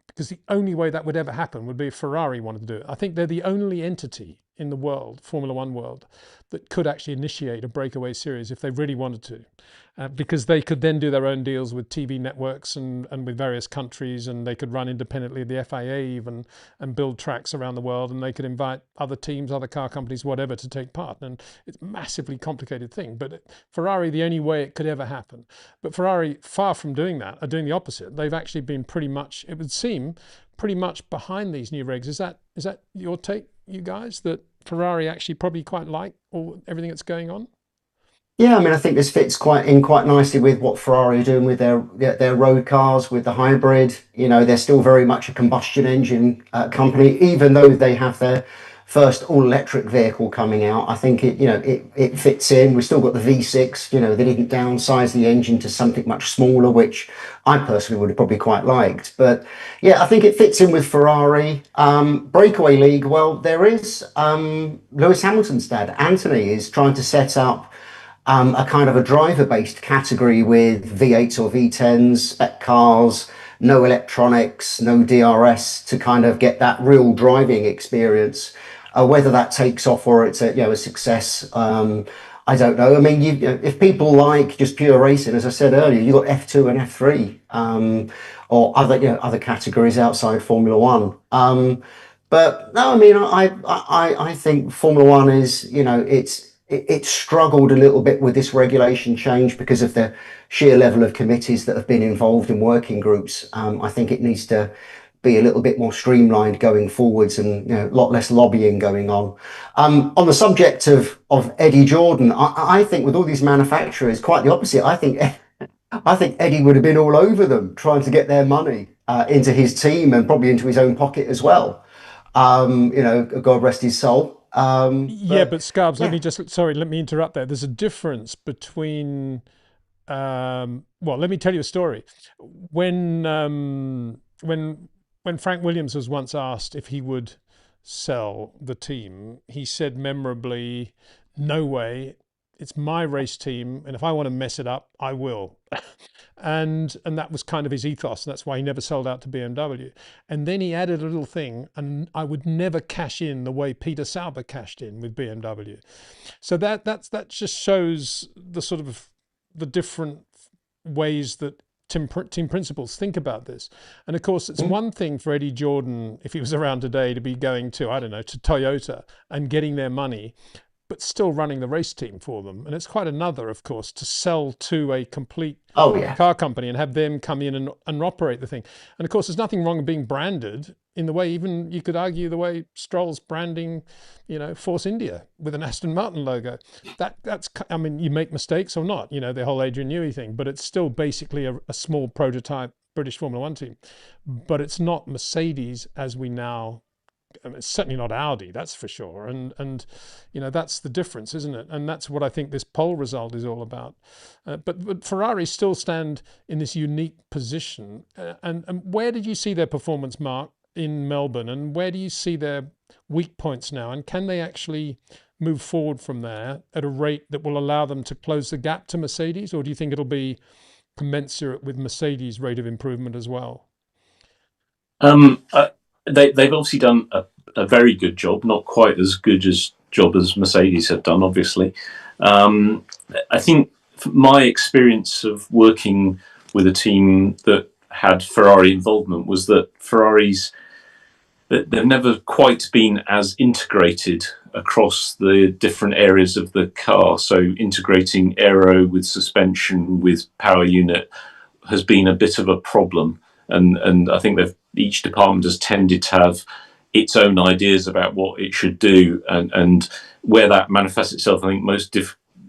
because the only way that would ever happen would be if Ferrari wanted to do it. I think they're the only entity in the world, Formula One world, that could actually initiate a breakaway series if they really wanted to, because they could then do their own deals with TV networks and with various countries, and they could run independently of the FIA even and build tracks around the world, and they could invite other teams, other car companies, whatever, to take part. And it's a massively complicated thing, but Ferrari, the only way it could ever happen. But Ferrari, far from doing that, are doing the opposite. They've actually been pretty much, it would seem, pretty much behind these new regs. Is that your take, you guys, that Ferrari actually probably quite like everything that's going on? Yeah, I mean, I think this fits quite nicely with what Ferrari are doing with their road cars, with the hybrid. They're still very much a combustion engine company, even though they have their first all-electric vehicle coming out. I think it fits in. We've still got the V6. They didn't downsize the engine to something much smaller, which I personally would have probably quite liked. But yeah, I think it fits in with Ferrari. Breakaway League, well, there is Lewis Hamilton's dad, Anthony, is trying to set up a kind of a driver-based category with V8s or V10s, spec cars, no electronics, no DRS, to kind of get that real driving experience. Whether that takes off or it's a success, I don't know. I mean, if people like just pure racing, as I said earlier, you've got F2 and F3, or other categories outside Formula One. But no, I mean, I think Formula One is, it's struggled a little bit with this regulation change because of the sheer level of committees that have been involved in working groups. I think it needs to be a little bit more streamlined going forwards, and a lot less lobbying going on. On the subject of Eddie Jordan, I think with all these manufacturers, quite the opposite. I think Eddie would have been all over them trying to get their money into his team and probably into his own pocket as well. God rest his soul. But Scarbs, let me interrupt there. There's a difference between, let me tell you a story. When Frank Williams was once asked if he would sell the team, he said memorably, "No way. It's my race team, and if I want to mess it up, I will." and that was kind of his ethos, and that's why he never sold out to BMW. And then he added a little thing, and I would never cash in the way Peter Sauber cashed in with BMW. So that just shows the sort of the different ways that team principals think about this. And of course, it's one thing for Eddie Jordan, if he was around today, to be going to, I don't know, to Toyota and getting their money, but still running the race team for them. And it's quite another, of course, to sell to a complete car company and have them come in and operate the thing. And of course, there's nothing wrong with being branded in the way, even you could argue the way Stroll's branding, Force India with an Aston Martin logo. That's, I mean, you make mistakes or not, the whole Adrian Newey thing, but it's still basically a small prototype British Formula One team. But it's not Mercedes as we now, it's certainly not Audi, that's for sure. And that's the difference, isn't it? And that's what I think this poll result is all about. But Ferrari still stand in this unique position. And where did you see their performance, Mark, in Melbourne? And where do you see their weak points now? And can they actually move forward from there at a rate that will allow them to close the gap to Mercedes? Or do you think it'll be commensurate with Mercedes' rate of improvement as well? They've obviously done a very good job, not quite as good as job as Mercedes have done, obviously. I think my experience of working with a team that had Ferrari involvement was that they've never quite been as integrated across the different areas of the car. So integrating aero with suspension with power unit has been a bit of a problem. And I think each department has tended to have its own ideas about what it should do, and where that manifests itself, I think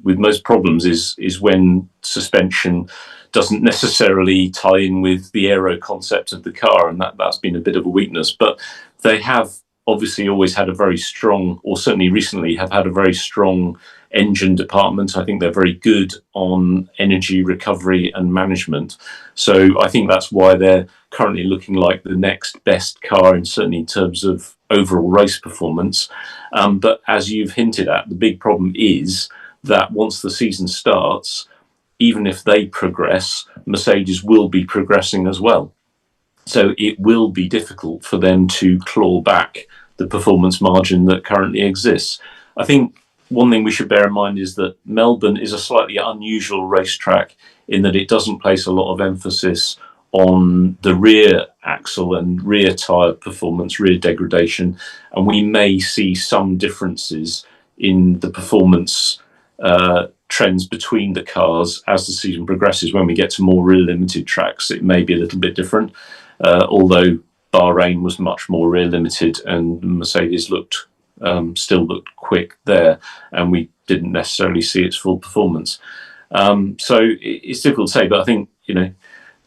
with most problems is when suspension doesn't necessarily tie in with the aero concept of the car, and that's been a bit of a weakness. But they have obviously always had a very strong, or certainly recently have had a very strong engine department. I think they're very good on energy recovery and management. So I think that's why they're currently looking like the next best car, and certainly in terms of overall race performance. But as you've hinted at, the big problem is that once the season starts, even if they progress, Mercedes will be progressing as well. So it will be difficult for them to claw back the performance margin that currently exists. I think one thing we should bear in mind is that Melbourne is a slightly unusual racetrack in that it doesn't place a lot of emphasis on the rear axle and rear tyre performance, rear degradation, and we may see some differences in the performance trends between the cars as the season progresses. When we get to more rear limited tracks, it may be a little bit different, although Bahrain was much more rear limited and Mercedes still looked quick there, and we didn't necessarily see its full performance. So it's difficult to say, but I think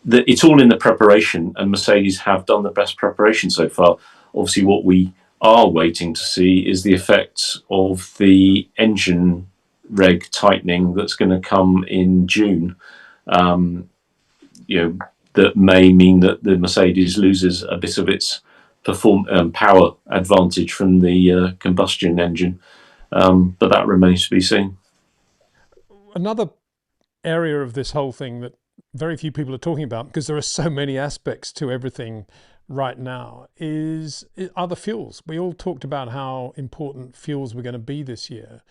it's all in the preparation, and Mercedes have done the best preparation so far. Obviously, what we are waiting to see is the effects of the engine reg tightening that's going to come in June. That may mean that the Mercedes loses a bit of its power advantage from the combustion engine, but that remains to be seen. Another area of this whole thing that very few people are talking about, because there are so many aspects to everything right now, are the fuels. We all talked about how important fuels were going to be this year.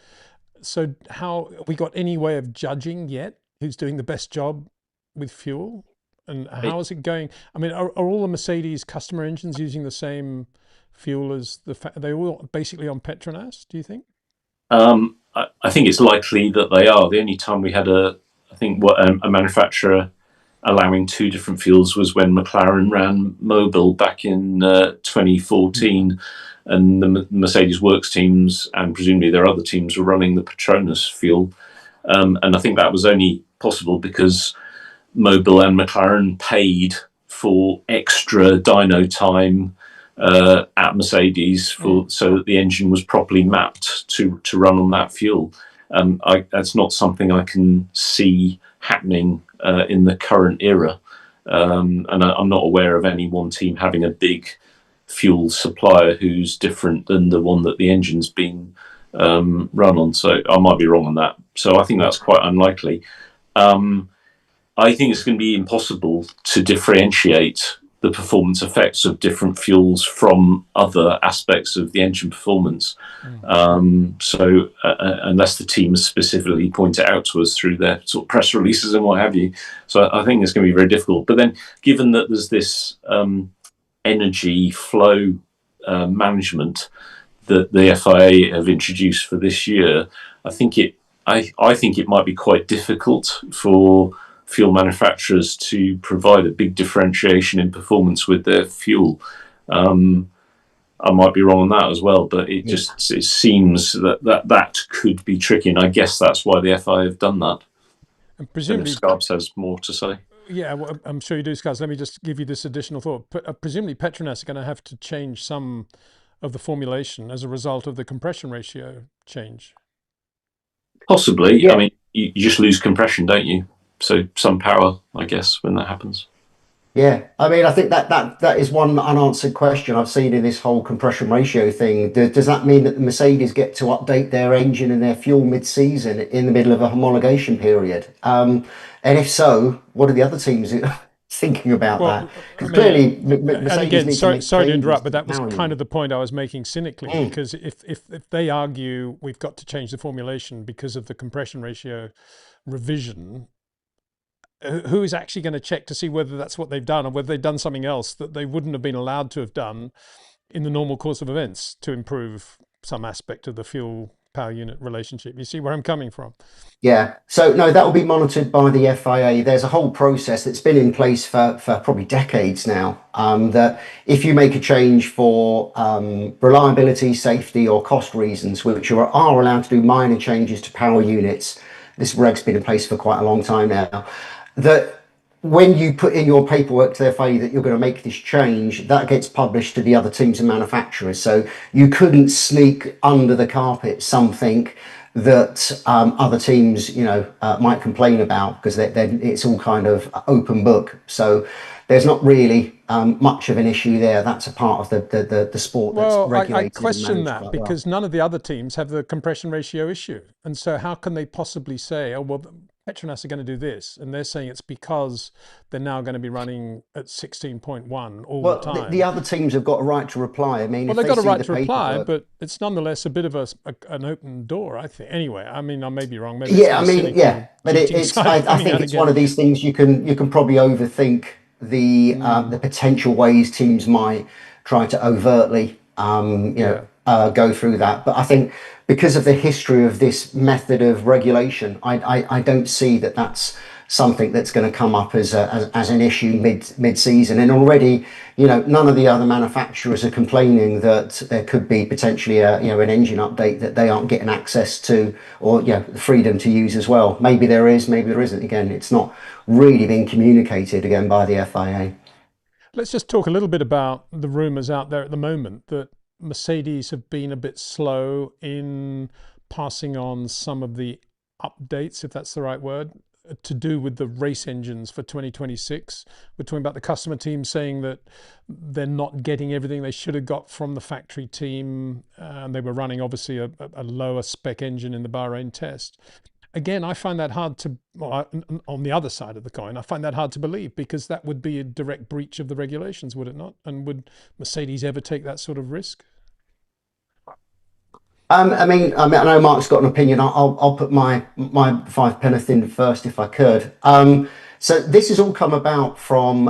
So have we got any way of judging yet who's doing the best job with fuel? And how is it going? I mean, are all the Mercedes customer engines using the same fuel as are they all basically on Petronas, do you think? I think it's likely that they are. The only time we had a manufacturer allowing two different fuels was when McLaren ran Mobil back in 2014, and the Mercedes Works teams and presumably their other teams were running the Petronas fuel. And I think that was only possible because Mobil and McLaren paid for extra dyno time at Mercedes so that the engine was properly mapped to run on that fuel. That's not something I can see happening in the current era. And I'm not aware of any one team having a big fuel supplier who's different than the one that the engine's been run on. So I might be wrong on that. So I think that's quite unlikely. I think it's going to be impossible to differentiate the performance effects of different fuels from other aspects of the engine performance. So unless the teams specifically point it out to us through their sort of press releases and what have you. So I think it's going to be very difficult. But then given that there's this energy flow management that the FIA have introduced for this year, I think it might be quite difficult for fuel manufacturers to provide a big differentiation in performance with their fuel. I might be wrong on that as well, but it seems that could be tricky, and I guess that's why the FIA have done that. And presumably, Scarbs has more to say. Yeah, well, I'm sure you do, Scarbs. Let me just give you this additional thought. Presumably, Petronas are going to have to change some of the formulation as a result of the compression ratio change. Possibly. Yeah. I mean, you just lose compression, don't you? So some power, I guess, when that happens. Yeah, I mean, I think that is one unanswered question I've seen in this whole compression ratio thing. Does that mean that the Mercedes get to update their engine and their fuel mid-season in the middle of a homologation period? And if so, what are the other teams thinking about that? Because clearly, Mercedes and again, sorry to interrupt, but that was kind of the point I was making cynically. Because if they argue we've got to change the formulation because of the compression ratio revision, who is actually going to check to see whether that's what they've done or whether they've done something else that they wouldn't have been allowed to have done in the normal course of events to improve some aspect of the fuel power unit relationship? You see where I'm coming from? Yeah. So no, that will be monitored by the FIA. There's a whole process that's been in place for probably decades now, that if you make a change for reliability, safety or cost reasons, which are allowed to do minor changes to power units, this reg's been in place for quite a long time now, that when you put in your paperwork to the FIA that you're going to make this change, that gets published to the other teams and manufacturers. So you couldn't sneak under the carpet something that other teams, might complain about, because then it's all kind of open book. So there's not really much of an issue there. That's a part of the sport that's regulated. I question that because none of the other teams have the compression ratio issue. And so how can they possibly say, oh, well, Petronas are going to do this, and they're saying it's because they're now going to be running at 16.1 all the time. The other teams have got a right to reply. I mean, well, they've got a right to reply, but it's nonetheless a bit of an open door, I think. Anyway, I mean, I may be wrong. Maybe but I think it's one of these things you can probably overthink the potential ways teams might try to overtly go through that. But I think because of the history of this method of regulation, I don't see that that's something that's going to come up as an issue mid-season. And already, none of the other manufacturers are complaining that there could be potentially an engine update that they aren't getting access to, or the freedom to use as well. Maybe there is, maybe there isn't. Again, it's not really being communicated again by the FIA. Let's just talk a little bit about the rumours out there at the moment that Mercedes have been a bit slow in passing on some of the updates, if that's the right word, to do with the race engines for 2026. We're talking about the customer team saying that they're not getting everything they should have got from the factory team, and they were running obviously a lower spec engine in the Bahrain test. Again, I find that hard to, on the other side of the coin, I find that hard to believe, because that would be a direct breach of the regulations, would it not? And would Mercedes ever take that sort of risk? I mean, I know Mark's got an opinion. I'll put my 5 penneth in first, if I could. So this has all come about from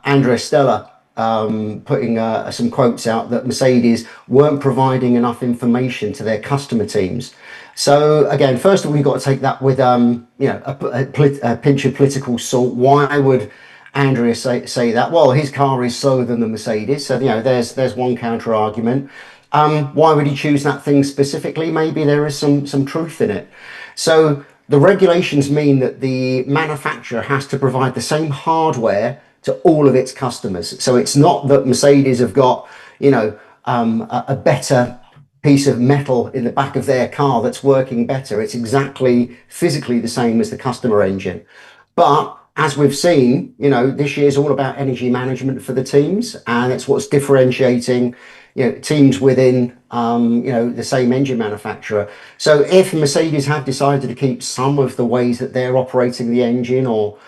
Andrea Stella, putting some quotes out that Mercedes weren't providing enough information to their customer teams. So again, first of all, you've got to take that with a pinch of political salt. Why would Andrea say that? Well, his car is slower than the Mercedes, so there's one counter argument. Why would he choose that thing specifically? Maybe there is some truth in it. So the regulations mean that the manufacturer has to provide the same hardware to all of its customers. So it's not that Mercedes have got, a better piece of metal in the back of their car that's working better. It's exactly physically the same as the customer engine. But as we've seen, this year is all about energy management for the teams, and it's what's differentiating, teams within, the same engine manufacturer. So if Mercedes have decided to keep some of the ways that they're operating the engine, or,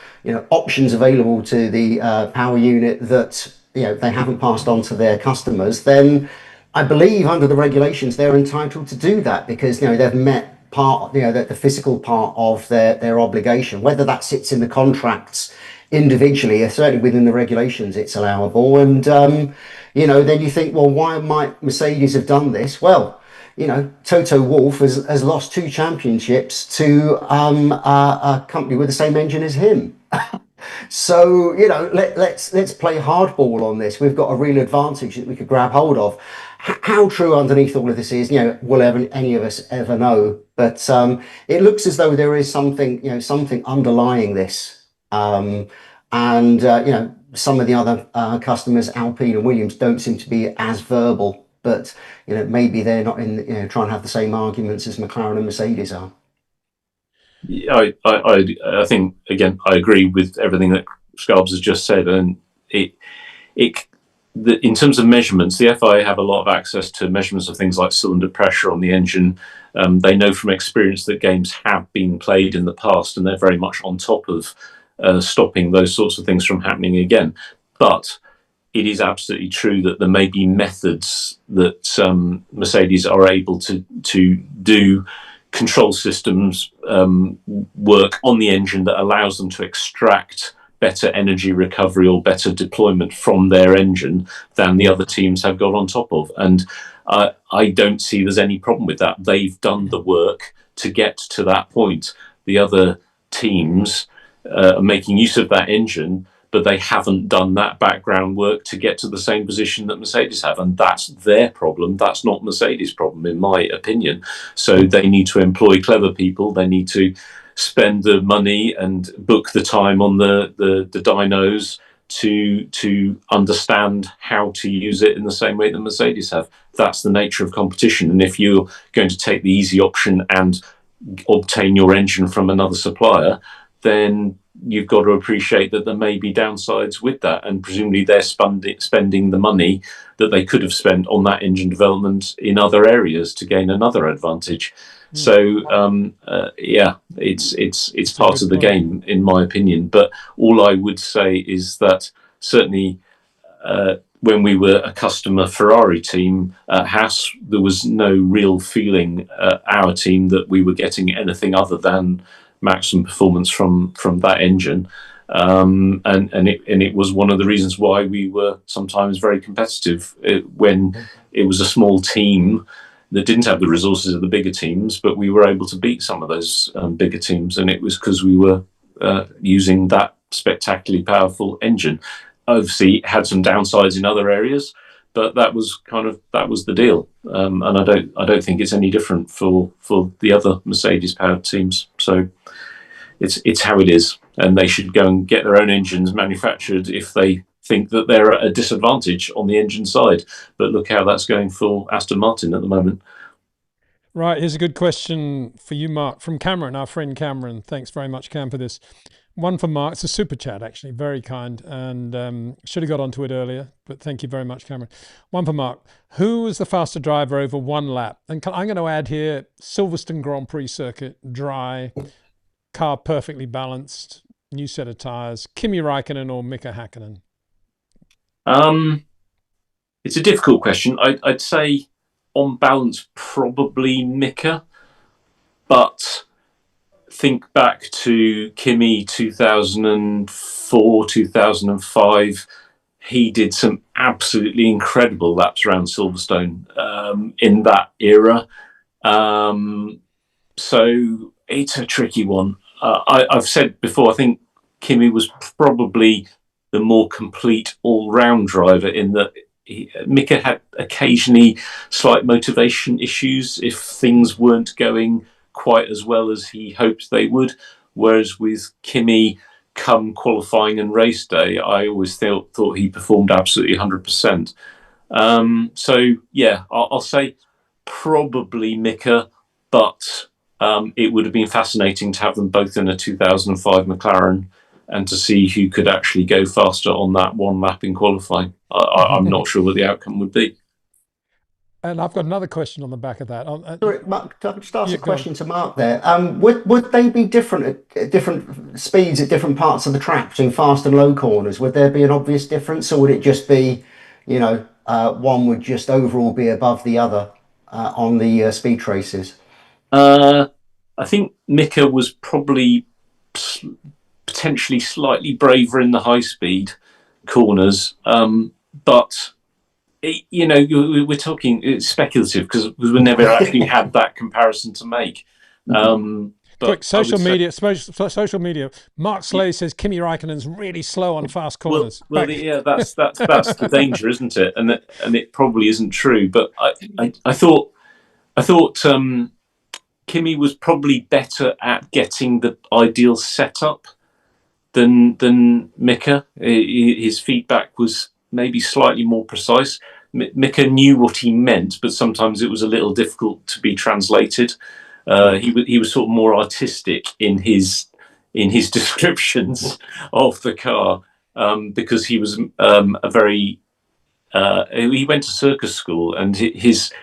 options available to the power unit that, they haven't passed on to their customers, then I believe under the regulations, they're entitled to do that because, they've met part, the physical part of their obligation. Whether that sits in the contracts individually, certainly within the regulations, it's allowable. And, then you think, well, why might Mercedes have done this? Well, Toto Wolff has lost 2 championships to a company with the same engine as him. So, let's play hardball on this. We've got a real advantage that we could grab hold of. How true underneath all of this is, will any of us ever know? But it looks as though there is something, something underlying this. Some of the other customers, Alpine and Williams, don't seem to be as verbal. But maybe they're not in trying to have the same arguments as McLaren and Mercedes are. Yeah, I think again I agree with everything that Scarbs has just said, and in terms of measurements, the FIA have a lot of access to measurements of things like cylinder pressure on the engine. They know from experience that games have been played in the past, and they're very much on top of stopping those sorts of things from happening again. But it is absolutely true that there may be methods that Mercedes are able to do control systems work on the engine that allows them to extract better energy recovery or better deployment from their engine than the other teams have got on top of. And I don't see there's any problem with that. They've done the work to get to that point. The other teams are making use of that engine, but they haven't done that background work to get to the same position that Mercedes have. And that's their problem. That's not Mercedes' problem, in my opinion. So they need to employ clever people. They need to spend the money and book the time on the dynos to understand how to use it in the same way that Mercedes have. That's the nature of competition. And if you're going to take the easy option and obtain your engine from another supplier, then you've got to appreciate that there may be downsides with that, and presumably they're spending the money that they could have spent on that engine development in other areas to gain another advantage. So it's part of the game, in my opinion. But all I would say is that certainly when we were a customer Ferrari team at Haas, there was no real feeling our team that we were getting anything other than maximum performance from that engine, and it was one of the reasons why we were sometimes very competitive when it was a small team that didn't have the resources of the bigger teams, but we were able to beat some of those bigger teams, and it was because we were using that spectacularly powerful engine. Obviously, it had some downsides in other areas, but that was the deal, and I don't think it's any different for the other Mercedes powered teams. So it's how it is, and they should go and get their own engines manufactured if they think that they're at a disadvantage on the engine side. But look how that's going for Aston Martin at the moment. Right, here's a good question for you, Mark, from Cameron, our friend Cameron. Thanks very much, Cam, for this. One for Mark. It's a super chat, actually, very kind, and should have got onto it earlier, but thank you very much, Cameron. One for Mark. Who was the faster driver over one lap? And I'm going to add here, Silverstone Grand Prix circuit, dry, car perfectly balanced, new set of tyres, Kimi Raikkonen or Mika Hakkinen? It's a difficult question. I'd say on balance, probably Mika, but think back to Kimi 2004, 2005. he did some absolutely incredible laps around Silverstone in that era. So it's a tricky one. I've said before, I think Kimi was probably the more complete all-round driver in that Mika had occasionally slight motivation issues if things weren't going quite as well as he hoped they would. Whereas with Kimi, come qualifying and race day, I always thought he performed absolutely 100%. So yeah, I'll say probably Mika, but it would have been fascinating to have them both in a 2005 McLaren and to see who could actually go faster on that one lap in qualifying. I'm not sure what the outcome would be. And I've got another question on the back of that. Sorry, Mark, can I just ask a question to Mark there? Would they be different at different speeds at different parts of the track, between fast and low corners? Would there be an obvious difference, or would it just be, one would just overall be above the other on the speed traces? I think Mika was probably potentially slightly braver in the high speed corners, but we're talking, it's speculative because we never actually had that comparison to make. Quick social media. Mark Slade says Kimi Raikkonen's really slow on fast corners. Yeah, that's the danger, isn't it? And it probably isn't true. But I thought Kimi was probably better at getting the ideal setup than Mika. His feedback was maybe slightly more precise. Mika knew what he meant, but sometimes it was a little difficult to be translated. He was sort of more artistic in his descriptions of the car because he was he went to circus school, and his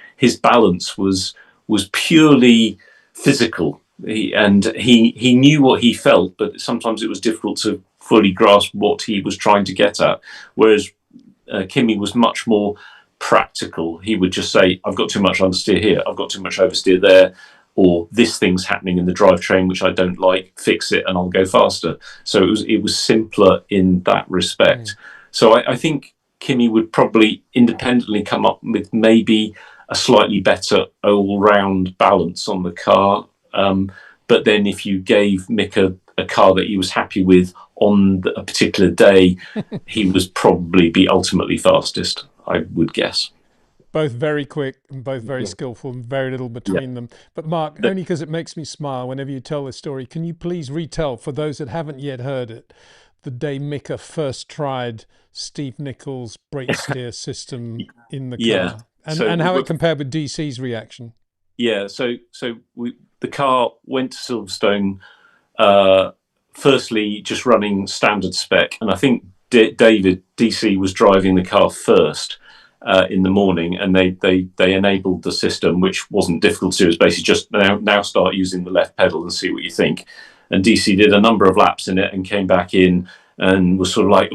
balance was purely physical. He knew what he felt, but sometimes it was difficult to fully grasp what he was trying to get at. Whereas Kimi was much more practical. He would just say, I've got too much understeer here, I've got too much oversteer there, or this thing's happening in the drivetrain which I don't like, fix it and I'll go faster. So it was simpler in that respect. So I think Kimi would probably independently come up with maybe a slightly better all-round balance on the car. But then if you gave Mika a car that he was happy with on a particular day, he was probably be ultimately fastest, I would guess. Both very quick and both very skillful, and very little between them. But Mark, only because it makes me smile whenever you tell this story, can you please retell, for those that haven't yet heard it, the day Mika first tried Steve Nichols' brake steer system in the car, and how it compared with DC's reaction? Yeah, so the car went to Silverstone, firstly just running standard spec, and I think David DC was driving the car first in the morning, and they enabled the system, which wasn't difficult to do. It was basically just now start using the left pedal and see what you think. And DC did a number of laps in it and came back in and was sort of like,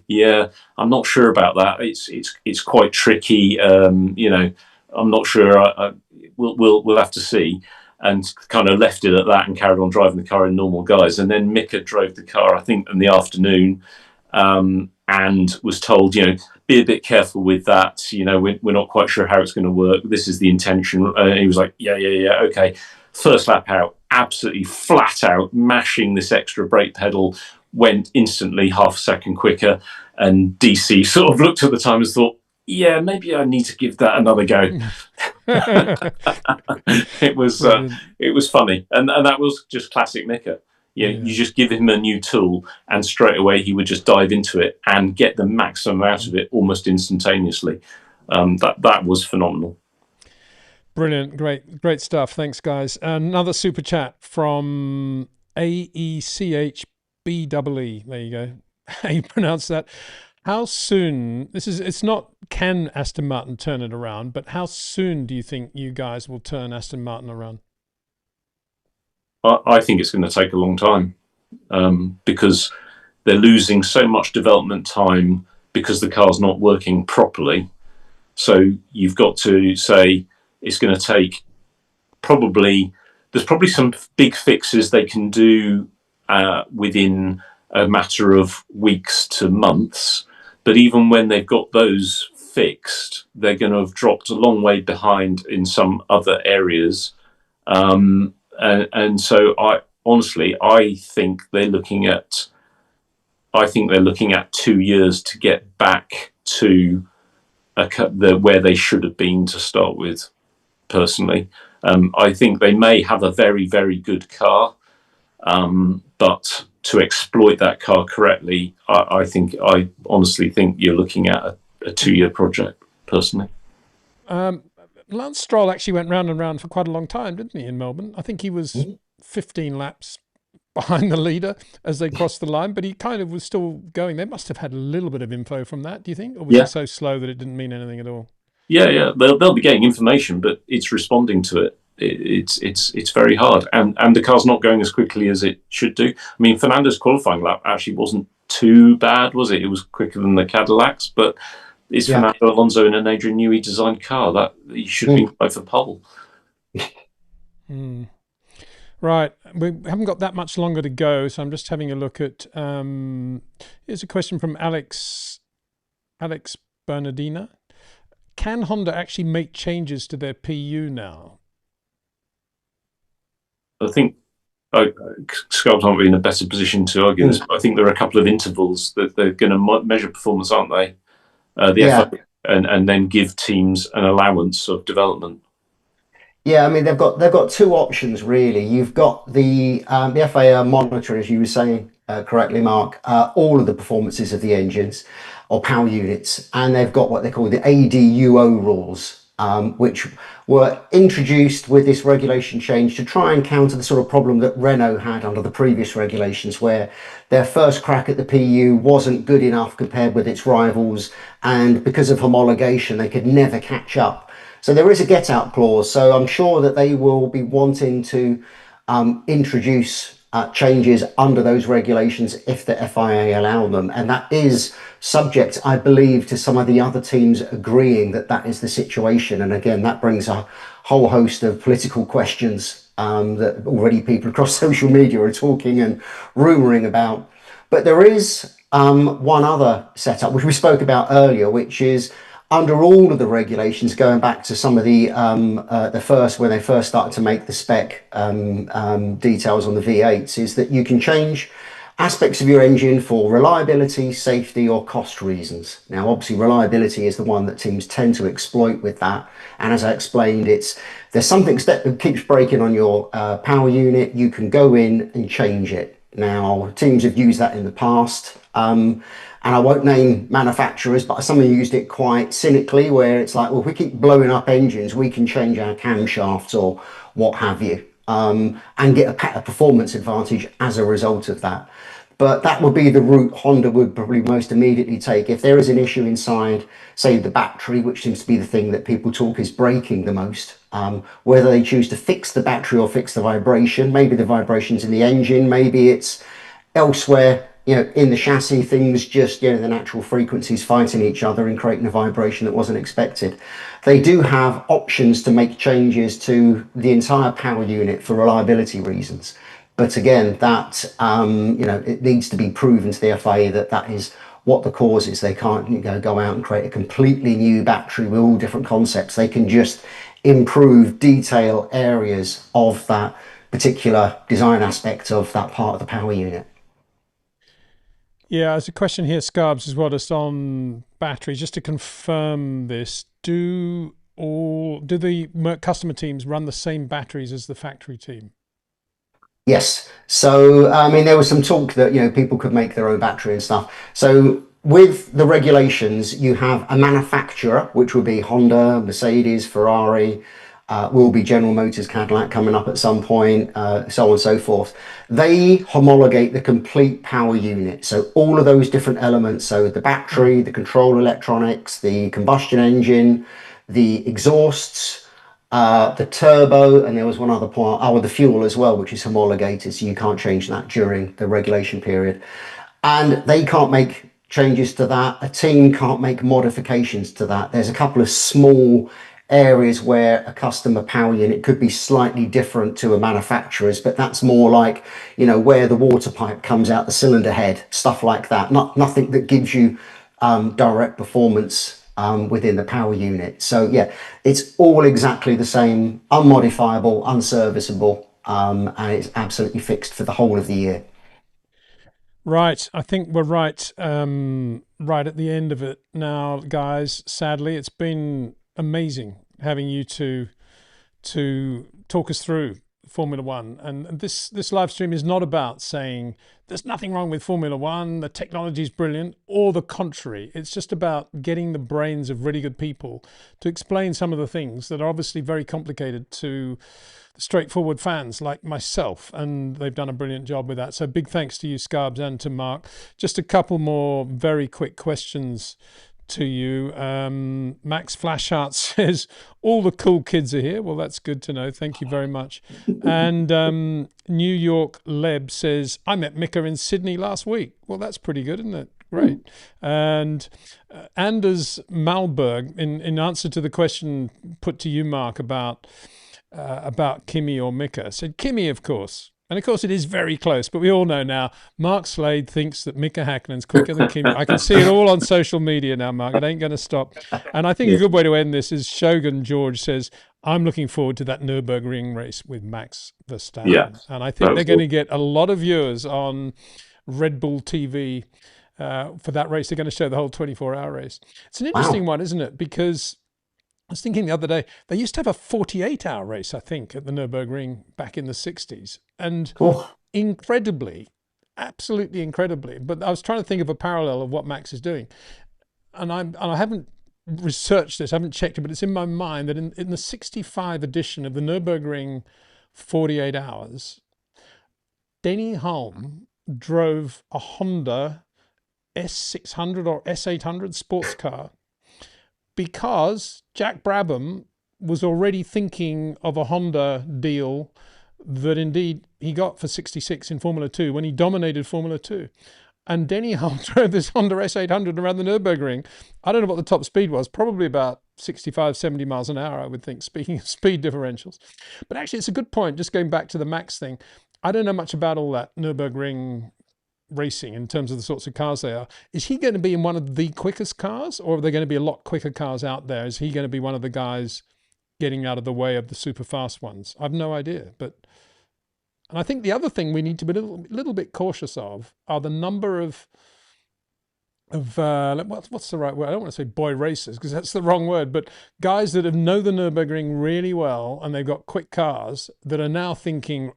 yeah, I'm not sure about that. It's quite tricky. I'm not sure. We'll have to see. And kind of left it at that and carried on driving the car in normal guise. And then Mika drove the car, I think, in the afternoon, and was told, be a bit careful with that. We're not quite sure how it's going to work. This is the intention. And he was like, yeah, okay. First lap out, absolutely flat out, mashing this extra brake pedal, went instantly half a second quicker. And DC sort of looked at the time and thought, yeah, maybe I need to give that another go. It was funny, and that was just classic Mika. You just give him a new tool, and straight away he would just dive into it and get the maximum out of it almost instantaneously. That was phenomenal. Brilliant, great stuff. Thanks, guys. Another super chat from AECHBEE. There you go. How you pronounce that? How soon, it's not can Aston Martin turn it around, but how soon do you think you guys will turn Aston Martin around? I think it's going to take a long time because they're losing so much development time because the car's not working properly. So you've got to say it's going to take there's probably some big fixes they can do within a matter of weeks to months But even when they've got those fixed, they're going to have dropped a long way behind in some other areas. And so I think they're looking at 2 years to get back to where they should have been to start with. Personally, I think they may have a very, very good car, but to exploit that car correctly, I honestly think you're looking at a 2-year project. Personally, Lance Stroll actually went round and round for quite a long time, didn't he, in Melbourne? I think he was 15 laps behind the leader as they crossed the line, but he kind of was still going. They must have had a little bit of info from that, do you think? Or was he so slow that it didn't mean anything at all? Yeah. They'll be getting information, but it's responding to it. It's very hard. And the car's not going as quickly as it should do. I mean, Fernando's qualifying lap actually wasn't too bad, was it? It was quicker than the Cadillacs, but it's Fernando Alonso in an Adrian Newey designed car. That he should be going for pole. Right, we haven't got that much longer to go, so I'm just having a look at. Here's a question from Alex Bernardina. Can Honda actually make changes to their PU now? I think Scarborough aren't really in a better position to argue this, but I think there are a couple of intervals that they're going to measure performance, aren't they? FIA and then give teams an allowance of development. Yeah, I mean they've got two options really. You've got the FIA monitor, as you were saying correctly, Mark, all of the performances of the engines or power units, and they've got what they call the ADUO rules, which were introduced with this regulation change to try and counter the sort of problem that Renault had under the previous regulations, where their first crack at the PU wasn't good enough compared with its rivals, and because of homologation they could never catch up. So there is a get out clause. So I'm sure that they will be wanting to introduce changes under those regulations if the FIA allow them. And that is subject, I believe, to some of the other teams agreeing that that is the situation. And again, that brings a whole host of political questions that already people across social media are talking and rumouring about. But there is one other setup, which we spoke about earlier, which is under all of the regulations, going back to some of the first, when they first started to make the spec details on the V8s, is that you can change aspects of your engine for reliability, safety, or cost reasons. Now, obviously, reliability is the one that teams tend to exploit with that. And as I explained, there's something that keeps breaking on your power unit. You can go in and change it. Now, teams have used that in the past. And I won't name manufacturers, but some have used it quite cynically, where it's like, well, if we keep blowing up engines, we can change our camshafts or what have you, and get a performance advantage as a result of that. But that would be the route Honda would probably most immediately take. If there is an issue inside, say, the battery, which seems to be the thing that people talk is breaking the most, whether they choose to fix the battery or fix the vibration, maybe the vibration's in the engine, maybe it's elsewhere, in the chassis, things just, the natural frequencies fighting each other and creating a vibration that wasn't expected. They do have options to make changes to the entire power unit for reliability reasons. But again, that, it needs to be proven to the FIA that that is what the cause is. They can't go out and create a completely new battery with all different concepts. They can just improve detail areas of that particular design aspect of that part of the power unit. Yeah, there's a question here, Scarbs, as well, just on batteries. Just to confirm this, do the customer teams run the same batteries as the factory team? Yes. So, I mean, there was some talk that, people could make their own battery and stuff. So with the regulations, you have a manufacturer, which would be Honda, Mercedes, Ferrari, will be General Motors, Cadillac coming up at some point, so on and so forth. They homologate the complete power unit. So all of those different elements, so the battery, the control electronics, the combustion engine, the exhausts, the turbo, and there was one other part, the fuel as well, which is homologated, so you can't change that during the regulation period. And they can't make changes to that. A team can't make modifications to that. There's a couple of small areas where a customer power unit could be slightly different to a manufacturer's, but that's more like, where the water pipe comes out the cylinder head, stuff like that. Nothing that gives you direct performance within the power unit. So yeah, it's all exactly the same, unmodifiable, unserviceable, and it's absolutely fixed for the whole of the year. Right. I think we're right right at the end of it now, guys. Sadly, it's been amazing having you to talk us through Formula One. And this live stream is not about saying there's nothing wrong with Formula One, the technology is brilliant, or the contrary. It's just about getting the brains of really good people to explain some of the things that are obviously very complicated to the straightforward fans like myself. And they've done a brilliant job with that. So big thanks to you, Scarbs, and to Mark. Just a couple more very quick questions to you. Max Flashheart says all the cool kids are here. Well, that's good to know. Thank you very much. And New York Leb says I met Mika in Sydney last week. Well, that's pretty good, isn't it? Great. And Anders Malberg, in answer to the question put to you, Mark, about Kimi or Mika, said Kimi, of course. And of course, it is very close, but we all know now, Mark Slade thinks that Mika Hakkinen's quicker than Kimi. I can see it all on social media now, Mark. It ain't going to stop. And I think a good way to end this is Shogun George says, I'm looking forward to that Nürburgring race with Max Verstappen. Yeah, and I think they're going to get a lot of viewers on Red Bull TV for that race. They're going to show the whole 24-hour race. It's an interesting one, isn't it? Because I was thinking the other day, they used to have a 48-hour race, I think, at the Nürburgring back in the 60s. And incredibly, absolutely incredibly, but I was trying to think of a parallel of what Max is doing. And I haven't researched this, I haven't checked it, but it's in my mind that in the 65 edition of the Nürburgring 48 hours, Denny Hulme drove a Honda S600 or S800 sports car, because Jack Brabham was already thinking of a Honda deal that indeed he got for 66 in Formula 2 when he dominated Formula 2. And Denny Hulme drove this Honda S800 around the Nürburgring. I don't know what the top speed was, probably about 65, 70 miles an hour, I would think, speaking of speed differentials. But actually, it's a good point, just going back to the Max thing. I don't know much about all that Nürburgring racing in terms of the sorts of cars they are. Is he going to be in one of the quickest cars, or are there going to be a lot quicker cars out there? Is he going to be one of the guys getting out of the way of the super fast ones? I've no idea. And I think the other thing we need to be a little bit cautious of are the number of what's the right word? I don't want to say boy racers, because that's the wrong word, but guys that know the Nürburgring really well and they've got quick cars that are now thinking,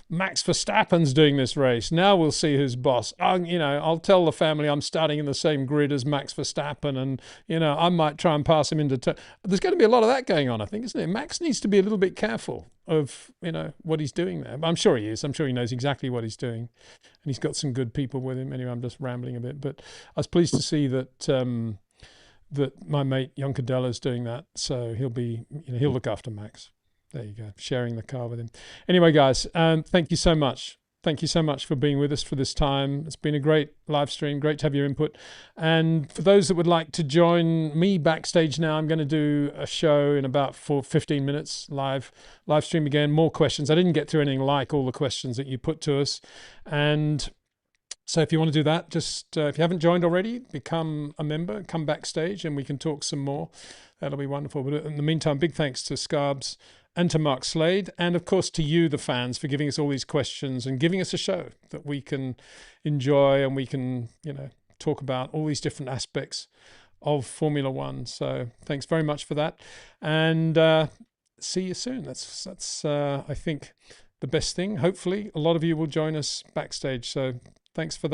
Max Verstappen's doing this race. Now we'll see who's boss. I'll tell the family I'm starting in the same grid as Max Verstappen, and I might try and pass him into turn. There's going to be a lot of that going on, I think, isn't it? Max needs to be a little bit careful of what he's doing there. But I'm sure he is. I'm sure he knows exactly what he's doing, and he's got some good people with him. Anyway, I'm just rambling a bit, but I was pleased to see that that my mate Jonker is doing that. So he'll look after Max. There you go, sharing the car with him. Anyway, guys, thank you so much. Thank you so much for being with us for this time. It's been a great live stream. Great to have your input. And for those that would like to join me backstage now, I'm going to do a show in about 15 minutes, live stream again. More questions. I didn't get through anything like all the questions that you put to us. And so if you want to do that, just if you haven't joined already, become a member, come backstage, and we can talk some more. That'll be wonderful. But in the meantime, big thanks to Scarbs and to Mark Slade, and of course to you, the fans, for giving us all these questions and giving us a show that we can enjoy, and we can, talk about all these different aspects of Formula One. So thanks very much for that, and see you soon. That's I think the best thing. Hopefully, a lot of you will join us backstage. So thanks for that.